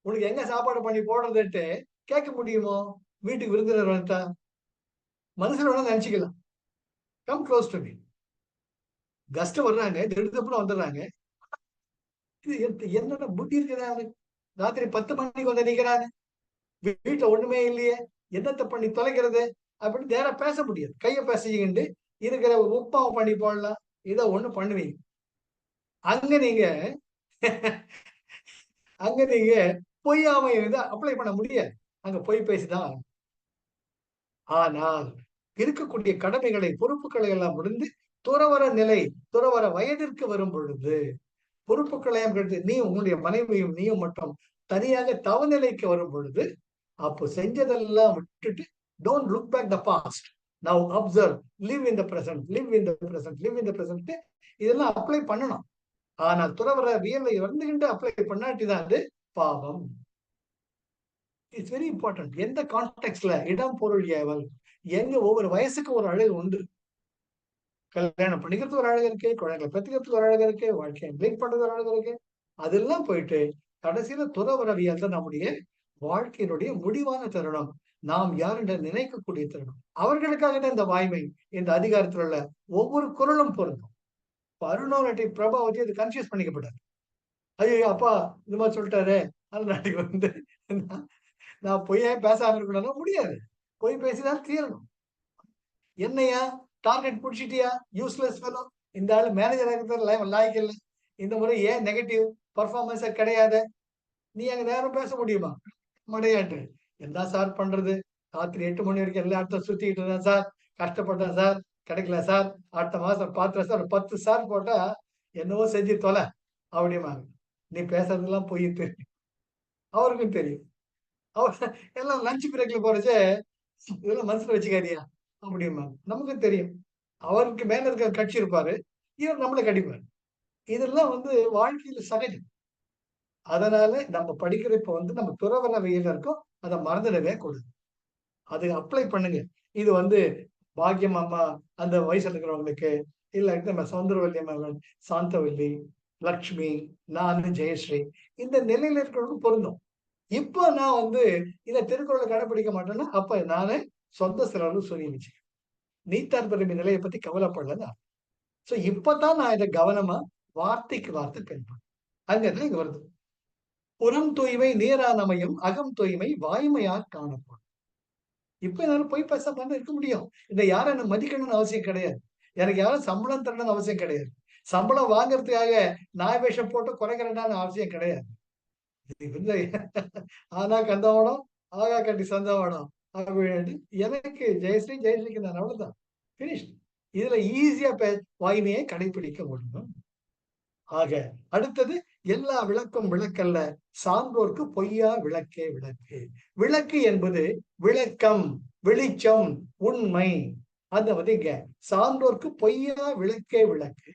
உனக்கு எங்க சாப்பாடு பண்ணி போடுறதுன்ட்டு கேட்க முடியுமோ? வீட்டுக்கு விருந்தினர் வந்துட்டா மனசுல வேணா நினைச்சுக்கலாம். Come close to me. Guest வர்றாங்க, திடுத்தப்புறம் வந்துடுறாங்க. இது என்னோட புத்தி இருக்குதா அவனுக்கு? ராத்திரி 10 மணிக்கு வந்து நிக்கிறாங்க, வீட்டுல ஒண்ணுமே இல்லையே, என்னத்தை பண்ணி தொலைக்கிறது அப்படின்னு நேரா பேச முடியாது. கைய பேசிக்கிண்டு இருக்கிற உப்பாவை பண்ணி போடலாம், இதை ஒண்ணு பண்ணுவீங்க. அங்க நீங்க அங்க நீங்க பொய்யாமை இதை அப்ளை பண்ண முடியாது. அங்க பொய் பேசிதான். ஆனால் இருக்கக்கூடிய கடமைகளை, பொறுப்புகளை எல்லாம் முடிந்து துறவற நிலை, துறவற வயதிற்கு வரும் பொழுது பொறுப்புகளை நீ உன்னுடைய மனைவியும் நீயும் மட்டும் தனியாக தவநிலைக்கு வரும் பொழுது, அப்போ செஞ்சதெல்லாம் விட்டுட்டு don't look back the past, now observe, live in the present, live in the present, live in the present, இதெல்லாம் அப்ளை பண்ணணும். ஆனால் துறவற ரியலை வந்துகிட்டு அப்ளை பண்ணாட்டிதான் அது பாவம். It's very important. எந்த கான்டெக்ட்ல இடம் பொருள் ஏவல், எங்க ஒவ்வொரு வயசுக்கு ஒரு அழகு உண்டு. கல்யாணம் பண்ணிக்கிறது ஒரு அழகு இருக்கு, குழந்தைகளை பெற்றுக்கிறதுக்கு ஒரு அழகு இருக்கு, வாழ்க்கையை பிரேக் பண்றது ஒரு அழகு இருக்கு. அதெல்லாம் போயிட்டு கடைசியில துறவரவியல் தான் நம்முடைய வாழ்க்கையினுடைய முடிவான தருணம். நாம் யார் என்று நினைக்கக்கூடிய தருணம். அவர்களுக்காக தான் இந்த வாய்மை, இந்த அதிகாரத்தில் உள்ள ஒவ்வொரு குரலும் பொருந்தும். அருணாவட்டி பிரபா வச்சு அது கன்ஃபியூஸ் பண்ணிக்கப்பட்டார். ஐயோ அப்பா இந்த மாதிரி சொல்லிட்டாரு, அது நாளைக்கு வந்து நான் பொய்யா பேசாம இருக்கணும் முடியாது. பொய் பேசிதான் தீரணும். என்னையா டார்கெட் பிடிச்சிட்டியா, யூஸ்லெஸ் ஃபெலோ, இந்த ஆள் மேனேஜர் இருக்கிறது லாய்க்கு இல்லை, இந்த முறை ஏன் நெகட்டிவ் பர்ஃபார்மன்ஸே கிடையாது, நீ அங்க நேரம் பேச முடியுமா? மடையாட்டு. என்ன சார் பண்றது, ராத்திரி 8 மணி வரைக்கும் எல்லா இடத்துல சுத்திக்கிட்டு இருந்தேன் சார், கஷ்டப்பட்டேன் சார், கிடைக்கல சார், அடுத்த மாசம் பாத்துறேன் சார், 10 சார் போட்டா என்னவோ செஞ்சு தொலை அப்படிமாங்க. நீ பேசுறதெல்லாம் போய் தெரியும், அவருக்கும் தெரியும். அவர் எல்லாம் லஞ்ச் பிரேக்ல போறச்சே இதெல்லாம் மனசுல வச்சுக்காதியா அப்படிம்பாங்க. நமக்கும் தெரியும் அவருக்கு மேல இருக்கிற கட்சி இருப்பாரு, இவர் நம்மளை கடிப்பாரு. இதெல்லாம் வந்து வாழ்க்கையில சகஜம். அதனால நம்ம படிக்கிற இப்ப வந்து நம்ம துறவரவியல் இருக்கோம், அதை மறந்துடவே கூடாது. அது அப்ளை பண்ணுங்க. இது வந்து பாக்கியம் அம்மா அந்த வயசுல இருக்கிறவங்களுக்கு, இல்ல நம்ம சௌந்தரவல்லி அம்மா, சாந்தவல்லி, லக்ஷ்மி, நானு, ஜெயஸ்ரீ, இந்த நிலையில இருக்கிறவங்களுக்கு பொருந்தும். இப்போ நான் வந்து இதை திருக்குறளை கடைபிடிக்க மாட்டேன்னா, அப்ப நானே சொந்த செலவு சொல்லி வச்சுக்கேன். நீத்தார் பெருமை நிலையை பத்தி கவலைப்படல. சோ இப்பதான் நான் இதை கவனமா வார்த்தைக்கு வார்த்தை பின்பற்றேன். அங்கதான் இங்க வருது. புறம் தூய்மை நீரானமையும், அகம் தூய்மை வாய்மையா காணப்படும். இப்ப என்னால போய் பேசாம இருக்க முடியும். இதை யாரும் என்ன மதிக்கணும்னு அவசியம் கிடையாது. எனக்கு யாரும் சம்பளம் தரணும்னு அவசியம் கிடையாது. சம்பளம் வாங்குறதுக்காக நாய் வேஷம் போட்டு குறைக்கிறேன்னு அவசியம் கிடையாது. ஆனா கந்தவனம், ஆகா கட்டி சந்தவனம் அப்படின்னு எனக்கு ஜெயஸ்ரீ, ஜெயஸ்ரீக்கு நான் அவ்வளவுதான். பினிஷ். இதுல ஈஸியா வாய்மையை கடைபிடிக்க முடியும். ஆக அடுத்தது, எல்லா விளக்கும் விளக்கல்ல, சான்றோர்க்கு பொய்யா விளக்கே விளக்கு. விளக்கு என்பது விளக்கம், வெளிச்சம், உண்மை. அந்த வந்து இங்க சான்றோர்க்கு பொய்யா விளக்கே விளக்கு.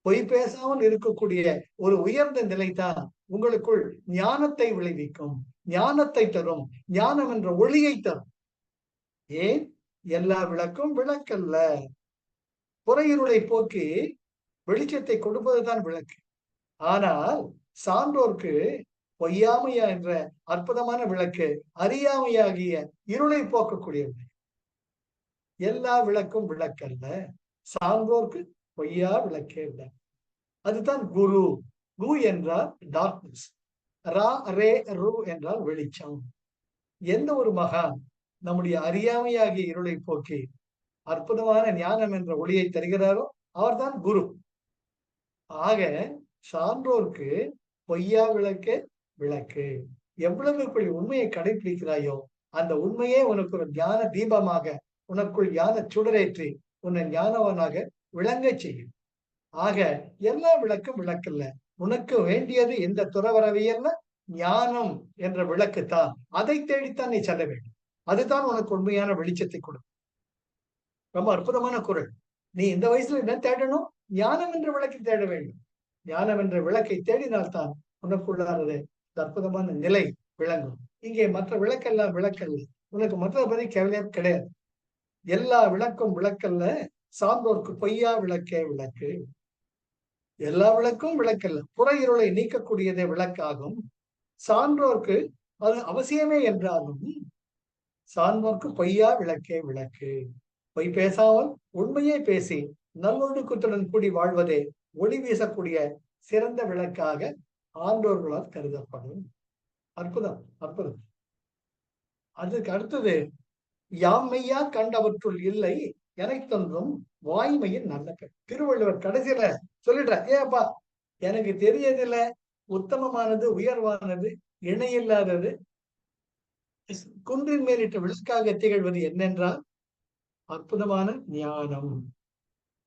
பொய் பேசாமல் இருக்கக்கூடிய ஒரு உயர்ந்த நிலைதான் உங்களுக்குள் ஞானத்தை விளைவிக்கும், ஞானத்தை தரும், ஞானம் என்ற ஒளியை தரும். ஏன்? எல்லா விளக்கும் விளக்கல்ல, புறையிருளை போக்கி வெளிச்சத்தை கொடுப்பதுதான் விளக்கு. ஆனால் சான்றோர்க்கு பொய்யாமையா என்ற அற்புதமான விளக்கு அறியாமையாகிய இருளை போக்கக்கூடியது. எல்லா விளக்கும் விளக்கல்ல, சான்றோர்க்கு பொய்யா விளக்கே விளக்கு. அதுதான் குரு. கு என்றால் டார்க்னஸ், ரா ரே ரு என்றால் வெளிச்சம். எந்த ஒரு மகான் நம்முடைய அறியாமையாகிய இருளை போக்கி அற்புதமான ஞானம் என்ற ஒளியை தருகிறாரோ அவர்தான் குரு. ஆக சான்றோர்க்கு பொய்யா விளக்கு விளக்கு. எவ்வளவு இப்படி உண்மையை கடைபிடிக்கிறாயோ அந்த உண்மையே உனக்கு ஒரு ஞான தீபமாக, உனக்குள் ஞான சுடரேற்றி உன்னை ஞானவனாக விளங்க செய்யும். ஆக எல்லா விளக்கும் விளக்கல்ல. உனக்கு வேண்டியது எந்த துறவரவியல்ல ஞானம் என்ற விளக்குத்தான். அதை தேடித்தான் நீ செல்ல வேண்டும். அதுதான் உனக்கு உண்மையான வெளிச்சத்தை கொடுக்கும். ரொம்ப அற்புதமான குரல். நீ இந்த வயசுல என்ன தேடணும்? ஞானம் என்ற விளக்கை தேட வேண்டும். ஞானம் என்ற விளக்கை தேடினால்தான் உனக்குள்ளானது அற்புதமான நிலை விளங்கும். இங்கே மற்ற விளக்கெல்லாம் விளக்கல்ல, உனக்கு மற்ற பற்றி கவலையே கிடையாது. எல்லா விளக்கும் விளக்கல்ல, சான்றோர்க்கு பொய்யா விளக்கே விளக்கு. எல்லா விளக்கும் விளக்கல்ல, புற இருளை நீக்கக்கூடியதே விளக்காகும். சான்றோர்க்கு அது அவசியமே என்றாலும் சான்றோர்க்கு பொய்யா விளக்கே விளக்கு. பொய் பேசாமல் உண்மையே பேசி நல்லொழுக்கத்துடன் கூடி வாழ்வதே ஒளி வீசக்கூடிய சிறந்த விளக்காக ஆன்றோர்களால் கருதப்படும். அற்புதம், அற்புதம். அதுக்கு அடுத்தது, யாம் மெய்யா கண்டவற்றுள் இல்லை எனத்தொன்றும் வாய்மையின் நல்ல பெண். திருவள்ளுவர் கடைசியில சொல்லிடுற, ஏப்பா எனக்கு தெரியதில்ல உத்தமமானது, உயர்வானது, இணையில்லாதது, குன்றின் மேலிட்ட விளக்காக திகழ்வது என்னென்றால் அற்புதமான ஞானம்,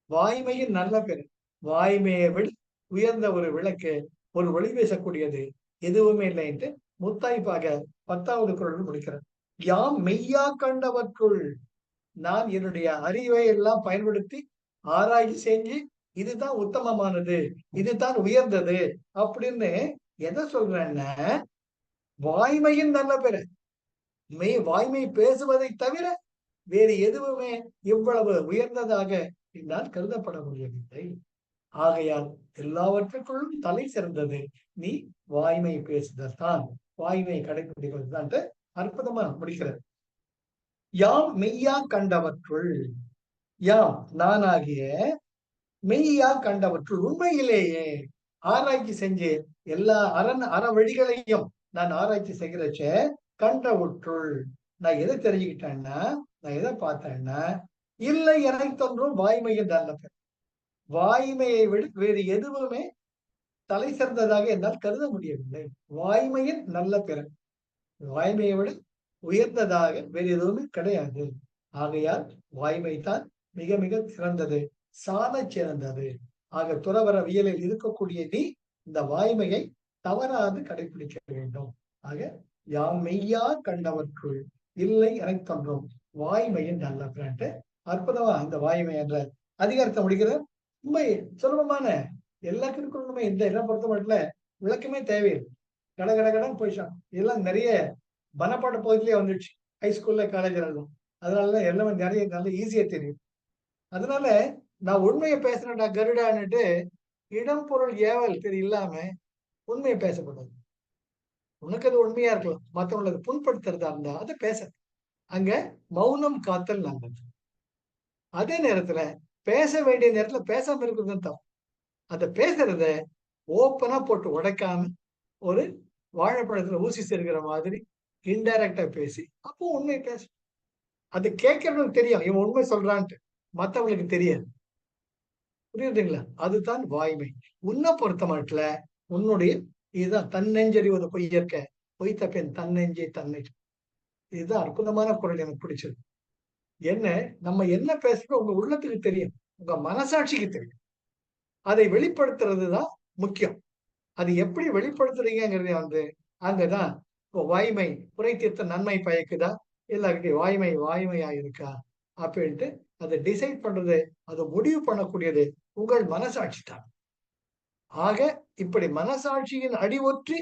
வாய்மையின் நல்ல பெண். வாய்மையை விட உயர்ந்த ஒரு விளக்கு, ஒரு ஒளி வீசக்கூடியது எதுவுமே இல்லை என்று முத்தாய்ப்பாக 10வது குறள் முடிக்கிறார். யாம் மெய்யா கண்டவற்றுள், நான் என்னுடைய அறிவை எல்லாம் பயன்படுத்தி ஆராய்ச்சி செஞ்சு இதுதான் உத்தமமானது, இதுதான் உயர்ந்தது அப்படின்னு எதை சொல்றேன்னா, வாய்மையின் நல்ல பெரு, வாய்மை பேசுவதை தவிர வேறு எதுவுமே இவ்வளவு உயர்ந்ததாக என்னால் கருதப்பட முடியவில்லை. ஆகையால் எல்லாவற்றுக்குள்ளும் தலை சிறந்தது நீ வாய்மை பேசுதல் தான், வாய்மை கடைபிடிப்பது தான் அற்புதமா முடிக்கிறது. யாம் மெய்யா கண்டவற்றுள், யாம் நானாகிய மெய்யா கண்டவற்றுள், உண்மையிலேயே ஆராய்ச்சி செஞ்சு எல்லா அற வழிகளையும் நான் ஆராய்ச்சி செய்கிறச்ச கண்டவற்றுள் நான் எதை தெரிஞ்சுக்கிட்டேன்னா, நான் எதை பார்த்தேன்னா, இல்லை எனத்தொன்றும் வாய்மையின் நல்ல பெண். வாய்மையை விட வேறு எதுவுமே தலை சிறந்ததாக என்னால் கருத முடியவில்லை. வாய்மையின் நல்ல பிறன், வாய்மையை விட உயர்ந்ததாக வேறு எதுவுமே கிடையாது. ஆகையால் வாய்மை தான் மிக மிக சிறந்தது, சால சிறந்தது. ஆக துறவரவியலில் இருக்கக்கூடிய நீ இந்த வாய்மையை தவறாது கடைபிடிக்க வேண்டும். ஆக யாம் மெய்யா கண்டவற்றுள் இல்லை எனத்தொன்றும் வாய்மையின் நல்ல பிறன்ட்டு அற்புதமா அந்த வாய்மை என்ற அதிகாரத்தை முடிக்கிற உண்மை சுலபமான எல்லா திருக்குறளுமே இந்த இடம் பொறுத்த மட்டும் விளக்கமே தேவையில்லை. கட கட கடன் போயிடுச்சான். இதெல்லாம் நிறைய பனப்பாட்ட பகுதியிலே வந்துடுச்சு, ஹைஸ்கூல்ல காலேஜ்ல இருக்கும். அதனாலதான் எல்லாமே நிறைய நல்ல ஈஸியா தெரியும். அதனால நான் உண்மையை பேசுறேன்டா கருடான்னுட்டு இடம் பொருள் ஏவல் இல்லாம உண்மையை பேசக்கூடாது. உனக்கு அது உண்மையா இருக்கலாம், மற்றவங்களுக்கு புண்படுத்துறதா இருந்தா அதை பேச, அங்க மௌனம் காத்தல் நல்லது. அதே நேரத்துல பேச வேண்டிய நேரத்துல பேசாம இருக்கிறது தான். அந்த பேசுறத ஓப்பனா போட்டு உடைக்காம ஒரு வாழைப்பழத்துல ஊசி செருகிற மாதிரி இன்டைரக்டா பேசி அப்போ உண்மை பேச, அது கேட்கறவனுக்கு தெரியும் இவன் உண்மை சொல்றான்ட்டு, மத்தவங்களுக்கு தெரியாது. புரியுதுங்களா? அதுதான் வாய்மை. உன்னை பொறுத்த மட்டும் உன்னுடைய இதுதான் தன்னெஞ்சறிவது பொய்யற்க பொய்த்த பெண் தன்னெஞ்சை தன்னை. இதுதான் அற்புதமான குரல், எனக்கு பிடிச்சது. என்ன நம்ம என்ன பேசுறோம் உங்க உள்ளத்துக்கு தெரியும், உங்க மனசாட்சிக்கு தெரியும். அதை வெளிப்படுத்துறது தான் முக்கியம். அது எப்படி வெளிப்படுத்துறீங்கிறது அங்கதான் இப்போ வாய்மை புரை தீர்த்த நன்மை பயக்குதா, எல்லாருக்கிட்டையும் வாய்மை வாய்மையா இருக்கா அப்படின்ட்டு அதை டிசைட் பண்றது, அதை முடிவு பண்ணக்கூடியது உங்கள் மனசாட்சி தான். ஆக இப்படி மனசாட்சியின் அடிவொற்றி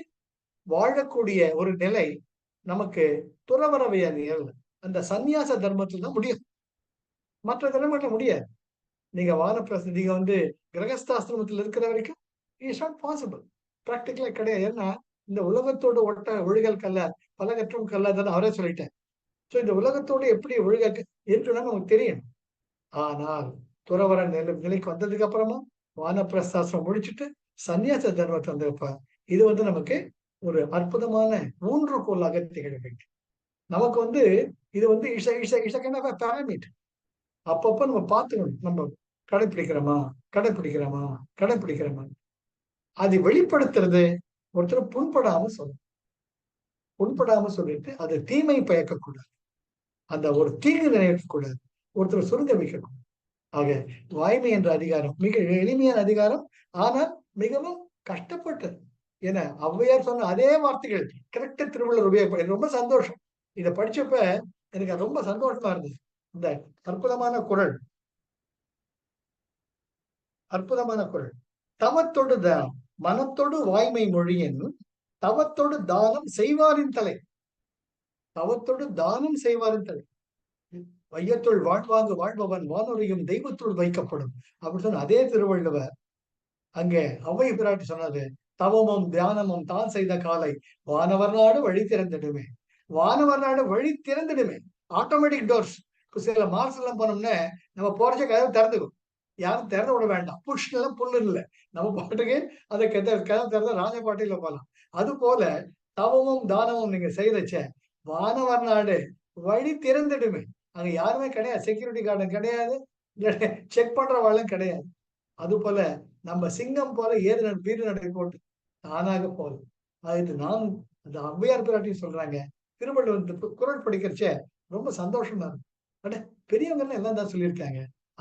வாழக்கூடிய ஒரு நிலை நமக்கு துறவரவியல் அந்த சந்நியாச தர்மத்தில் தான் முடியும், மற்ற தர்மத்தில் முடியாது. நீங்க வானப்பிரஸ்தம் நீங்க கிரகஸ்தாசிரமத்தில் இருக்கிற வரைக்கும் இட்ஸ் நாட் பாசிபிள், பிராக்டிகலா கிடையாது. ஏன்னா இந்த உலகத்தோட ஒட்ட ஒழுகல் கல்ல பலகற்றும் கல்லாதான் அவரே சொல்லிட்டேன். சோ இந்த உலகத்தோட எப்படி ஒழுக இருக்குன்னு நமக்கு தெரியும். ஆனால் துறவர நிலைக்கு வந்ததுக்கு அப்புறமா வானப்பிரஸ்தாசிரமம் முடிச்சுட்டு சன்னியாச தர்மத்தை வந்திருப்ப இது நமக்கு ஒரு அற்புதமான ஊன்றுகோலாக திகழ வேண்டும். நமக்கு இது பேராமீட்டர். அப்பப்ப நம்ம பார்த்துக்கணும், நம்ம கடைப்பிடிக்கிறோமா. அதை வெளிப்படுத்துறது ஒருத்தர் புண்படாம சொல்லிட்டு அது தீமை பயக்கக்கூடாது, அந்த ஒரு தீங்கு நினைக்கக்கூடாது, ஒருத்தர் சுருங்க வைக்கக்கூடாது. ஆக வாய்மை என்ற அதிகாரம் மிக எளிமையான அதிகாரம், ஆனால் மிகவும் கஷ்டப்பட்டது. ஏன்னா ஔவையார் சொன்ன அதே வார்த்தைகள் கரெக்டா திருவள்ளுவர் உபயோகப்படும். ரொம்ப சந்தோஷம், இதை படிச்சப்ப எனக்கு ரொம்ப சந்தோஷமா இருந்தது. இந்த அற்புதமான குரல். தவத்தொடு மனத்தொடு வாய்மை மொழியின் தவத்தொடு தானம் செய்வாரின் தலை. வையத்துள் வாழ்வாங்கு வாழ்பவன் வானொலியும் தெய்வத்துள் வைக்கப்படும் அப்படின்னு சொன்ன அதே திருவள்ளுவர் அங்கே ஔவை பிராட்டி சொன்னது, தவமும் தியானமும் தான் செய்த காலை வானவர் நாடு வழி திறந்துடுமே. Automatic doors. சில மார்க்ஸ் எல்லாம் போனோம்னா நம்ம போறச்ச கதவு திறந்துக்கும், யாரும் திறந்து விட வேண்டாம். புஷ் எல்லாம் புல்லு இல்லை, நம்ம பாட்டுக்கு அதை கதவு திறந்த ராஜபாட்டையில போகலாம். அது போல தவமும் தானமும் நீங்க செய்யறச்ச வானவர் நாடு வழி திறந்துடுமே. அங்க யாருமே கிடையாது, செக்யூரிட்டி கார்டும் கிடையாது, செக் பண்றவாளும் கிடையாது. அது போல நம்ம சிங்கம் போல ஏது வீடு நடை போட்டு தானாக போகுது. அது நான் அந்த ஔவையார் பிராட்டியும் சொல்றாங்க. திருவள்ளுவர் குறள் படிக்கிறச்ச ரொம்ப சந்தோஷமா இருக்கும். அட பெரியவங்க எல்லாம் தான் சொல்லியிருக்காங்க.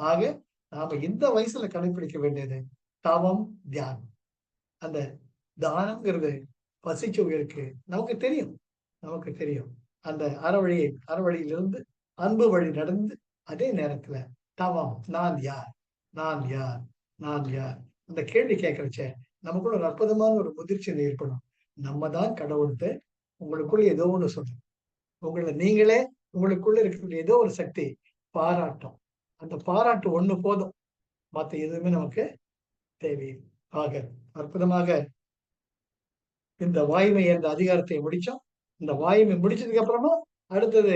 ஆக நாம இந்த வயசுல கடைபிடிக்க வேண்டியது தவம், தியானம். அந்த தானம்ங்கிறது பசிச்சவங்களுக்கு நமக்கு தெரியும், நமக்கு தெரியும். அந்த அறவழியிலிருந்து அன்பு வழி நடந்து அதே நேரத்துல தவம், நான் யார், நான் யார், நான் யார், அந்த கேள்வி கேட்கறச்ச நமக்குள்ள ஒரு அற்புதமான ஒரு முதிர்ச்சி ஏற்படும். நம்ம தான் கடவுள்கிட்ட உங்களுக்குள்ள ஏதோ ஒண்ணு சொல்றோம். உங்களை நீங்களே உங்களுக்குள்ள இருக்கக்கூடிய ஏதோ ஒரு சக்தி பாராட்டும். அந்த பாராட்டு ஒண்ணு போதும், மத்த எதுவுமே நமக்கு தேவையில்லை. ஆக அற்புதமாக இந்த வாய்மை என்ற அதிகாரத்தை முடிச்சோம். இந்த வாய்மை முடிச்சதுக்கு அப்புறமா அடுத்தது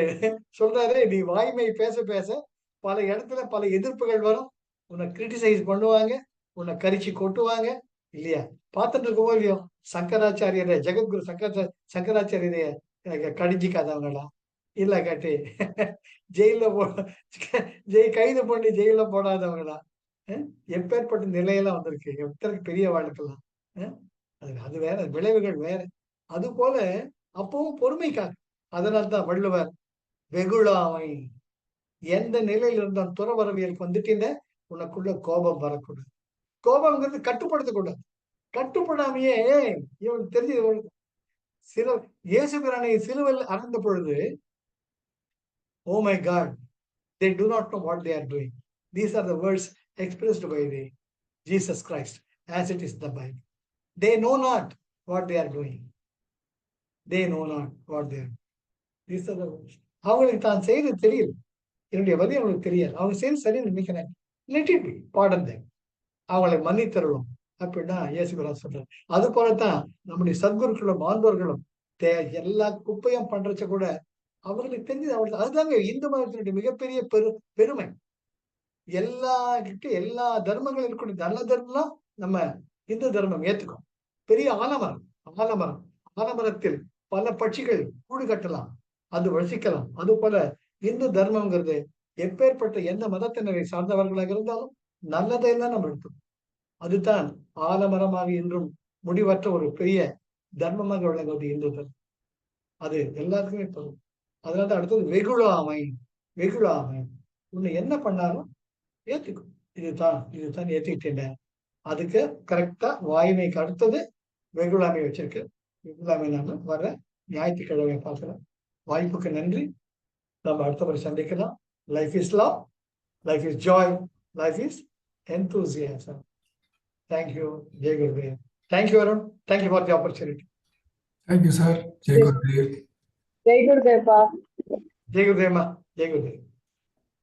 சொல்றாரு, நீ வாய்மை பேச பேச பல இடத்துல பல எதிர்ப்புகள் வரும். உன்னை கிரிட்டிசைஸ் பண்ணுவாங்க, உன்னை கரிச்சு கொட்டுவாங்க இல்லையா? பார்த்துட்டு இருக்கோமோ இல்லையோ, சங்கராச்சாரியரை ஜெகத்குரு சங்கராச்சாரியரைய கடிஞ்சிக்காதவங்களா, இல்ல காட்டி ஜெயில கைது பண்ணி ஜெயில போடாதவங்களா, எப்பேற்பட்ட நிலையெல்லாம் வந்திருக்கு எத்தனை பெரிய வாழ்க்கெல்லாம். அது வேற, விளைவுகள் வேற. அது போல அப்பவும் பொறுமைக்காக. அதனால்தான் வள்ளுவர் வெகுளாமை, எந்த நிலையில இருந்தால் துறவரவியலுக்கு வந்துட்டீங்க, உனக்குள்ள கோபம் வரக்கூடாது. கோபம்ங்கிறது கட்டுப்படுத்தக்கூடாது. கட்டுப்படாமையே இவன் தெரிஞ்சு இயேசு பிரானை சிலுவையில் அறைந்த பொழுது, oh my God, they do not know what they are doing. These are the words expressed by the Jesus Christ as it is the Bible. They know not what they are doing. They know not what they are. These are the words. அவங்களுக்கு தான் செய்யறது தெரியல, என்னுடைய வழி அவங்களுக்கு தெரியாது, அவங்க செய்து சரின்னு நினைக்கிறேன். லெட் இட் பி, பாடம் தான், அவங்களை மன்னித்தருளும் அப்படின்னா இயேசுபிரான் சொல்றாரு. அது போலத்தான் நம்முடைய சத்குருக்களும் ஆண்டோர்களும் எல்லா குப்பையும் பண்றச்ச கூட அவர்களுக்கு தெரிஞ்சது அவங்களுக்கு. அதுதாங்க இந்து மதத்தினுடைய மிகப்பெரிய பெருமை. எல்லா தர்மங்கள் இருக்கக்கூடிய நல்ல தர்மம் நம்ம இந்து தர்மம் ஏத்துக்கும். பெரிய ஆலமரத்தில் பல பட்சிகள் கூடு கட்டலாம், அது வசிக்கலாம். அது போல இந்து தர்மம்ங்கிறது எப்பேற்பட்ட எந்த மதத்தினரை சார்ந்தவர்களாக இருந்தாலும் நல்லதையெல்லாம் நம்ம எடுத்தோம். அதுதான் ஆலமரமாக இன்றும் முடிவற்ற ஒரு பெரிய தர்மமாக விளங்குவது இந்து தர்மம். அது எல்லாருக்குமே தரும். அதனால அடுத்தது வெகுளாமை. உன்னை என்ன பண்ணாலும் ஏத்துக்கும். இதுதான் ஏத்துக்கிட்டேன். அதுக்கு கரெக்டா வாய்மைக்கு அடுத்தது வெகுளாமை வச்சிருக்கு. வெகுளாமை நாம வர ஞாயிற்றுக்கிழமை பார்க்கலாம். வாய்ப்புக்கு நன்றி. நம்ம அடுத்த முறை சந்திக்கலாம். Life is love, life is Joy, life is enthusiasm. Thank you. Jai Gurudev. Thank you, Arun. Thank you for the opportunity. Thank you, sir. Jai Gurudev. Jai Gurudev. Jai Gurudev. Jai Gurudev.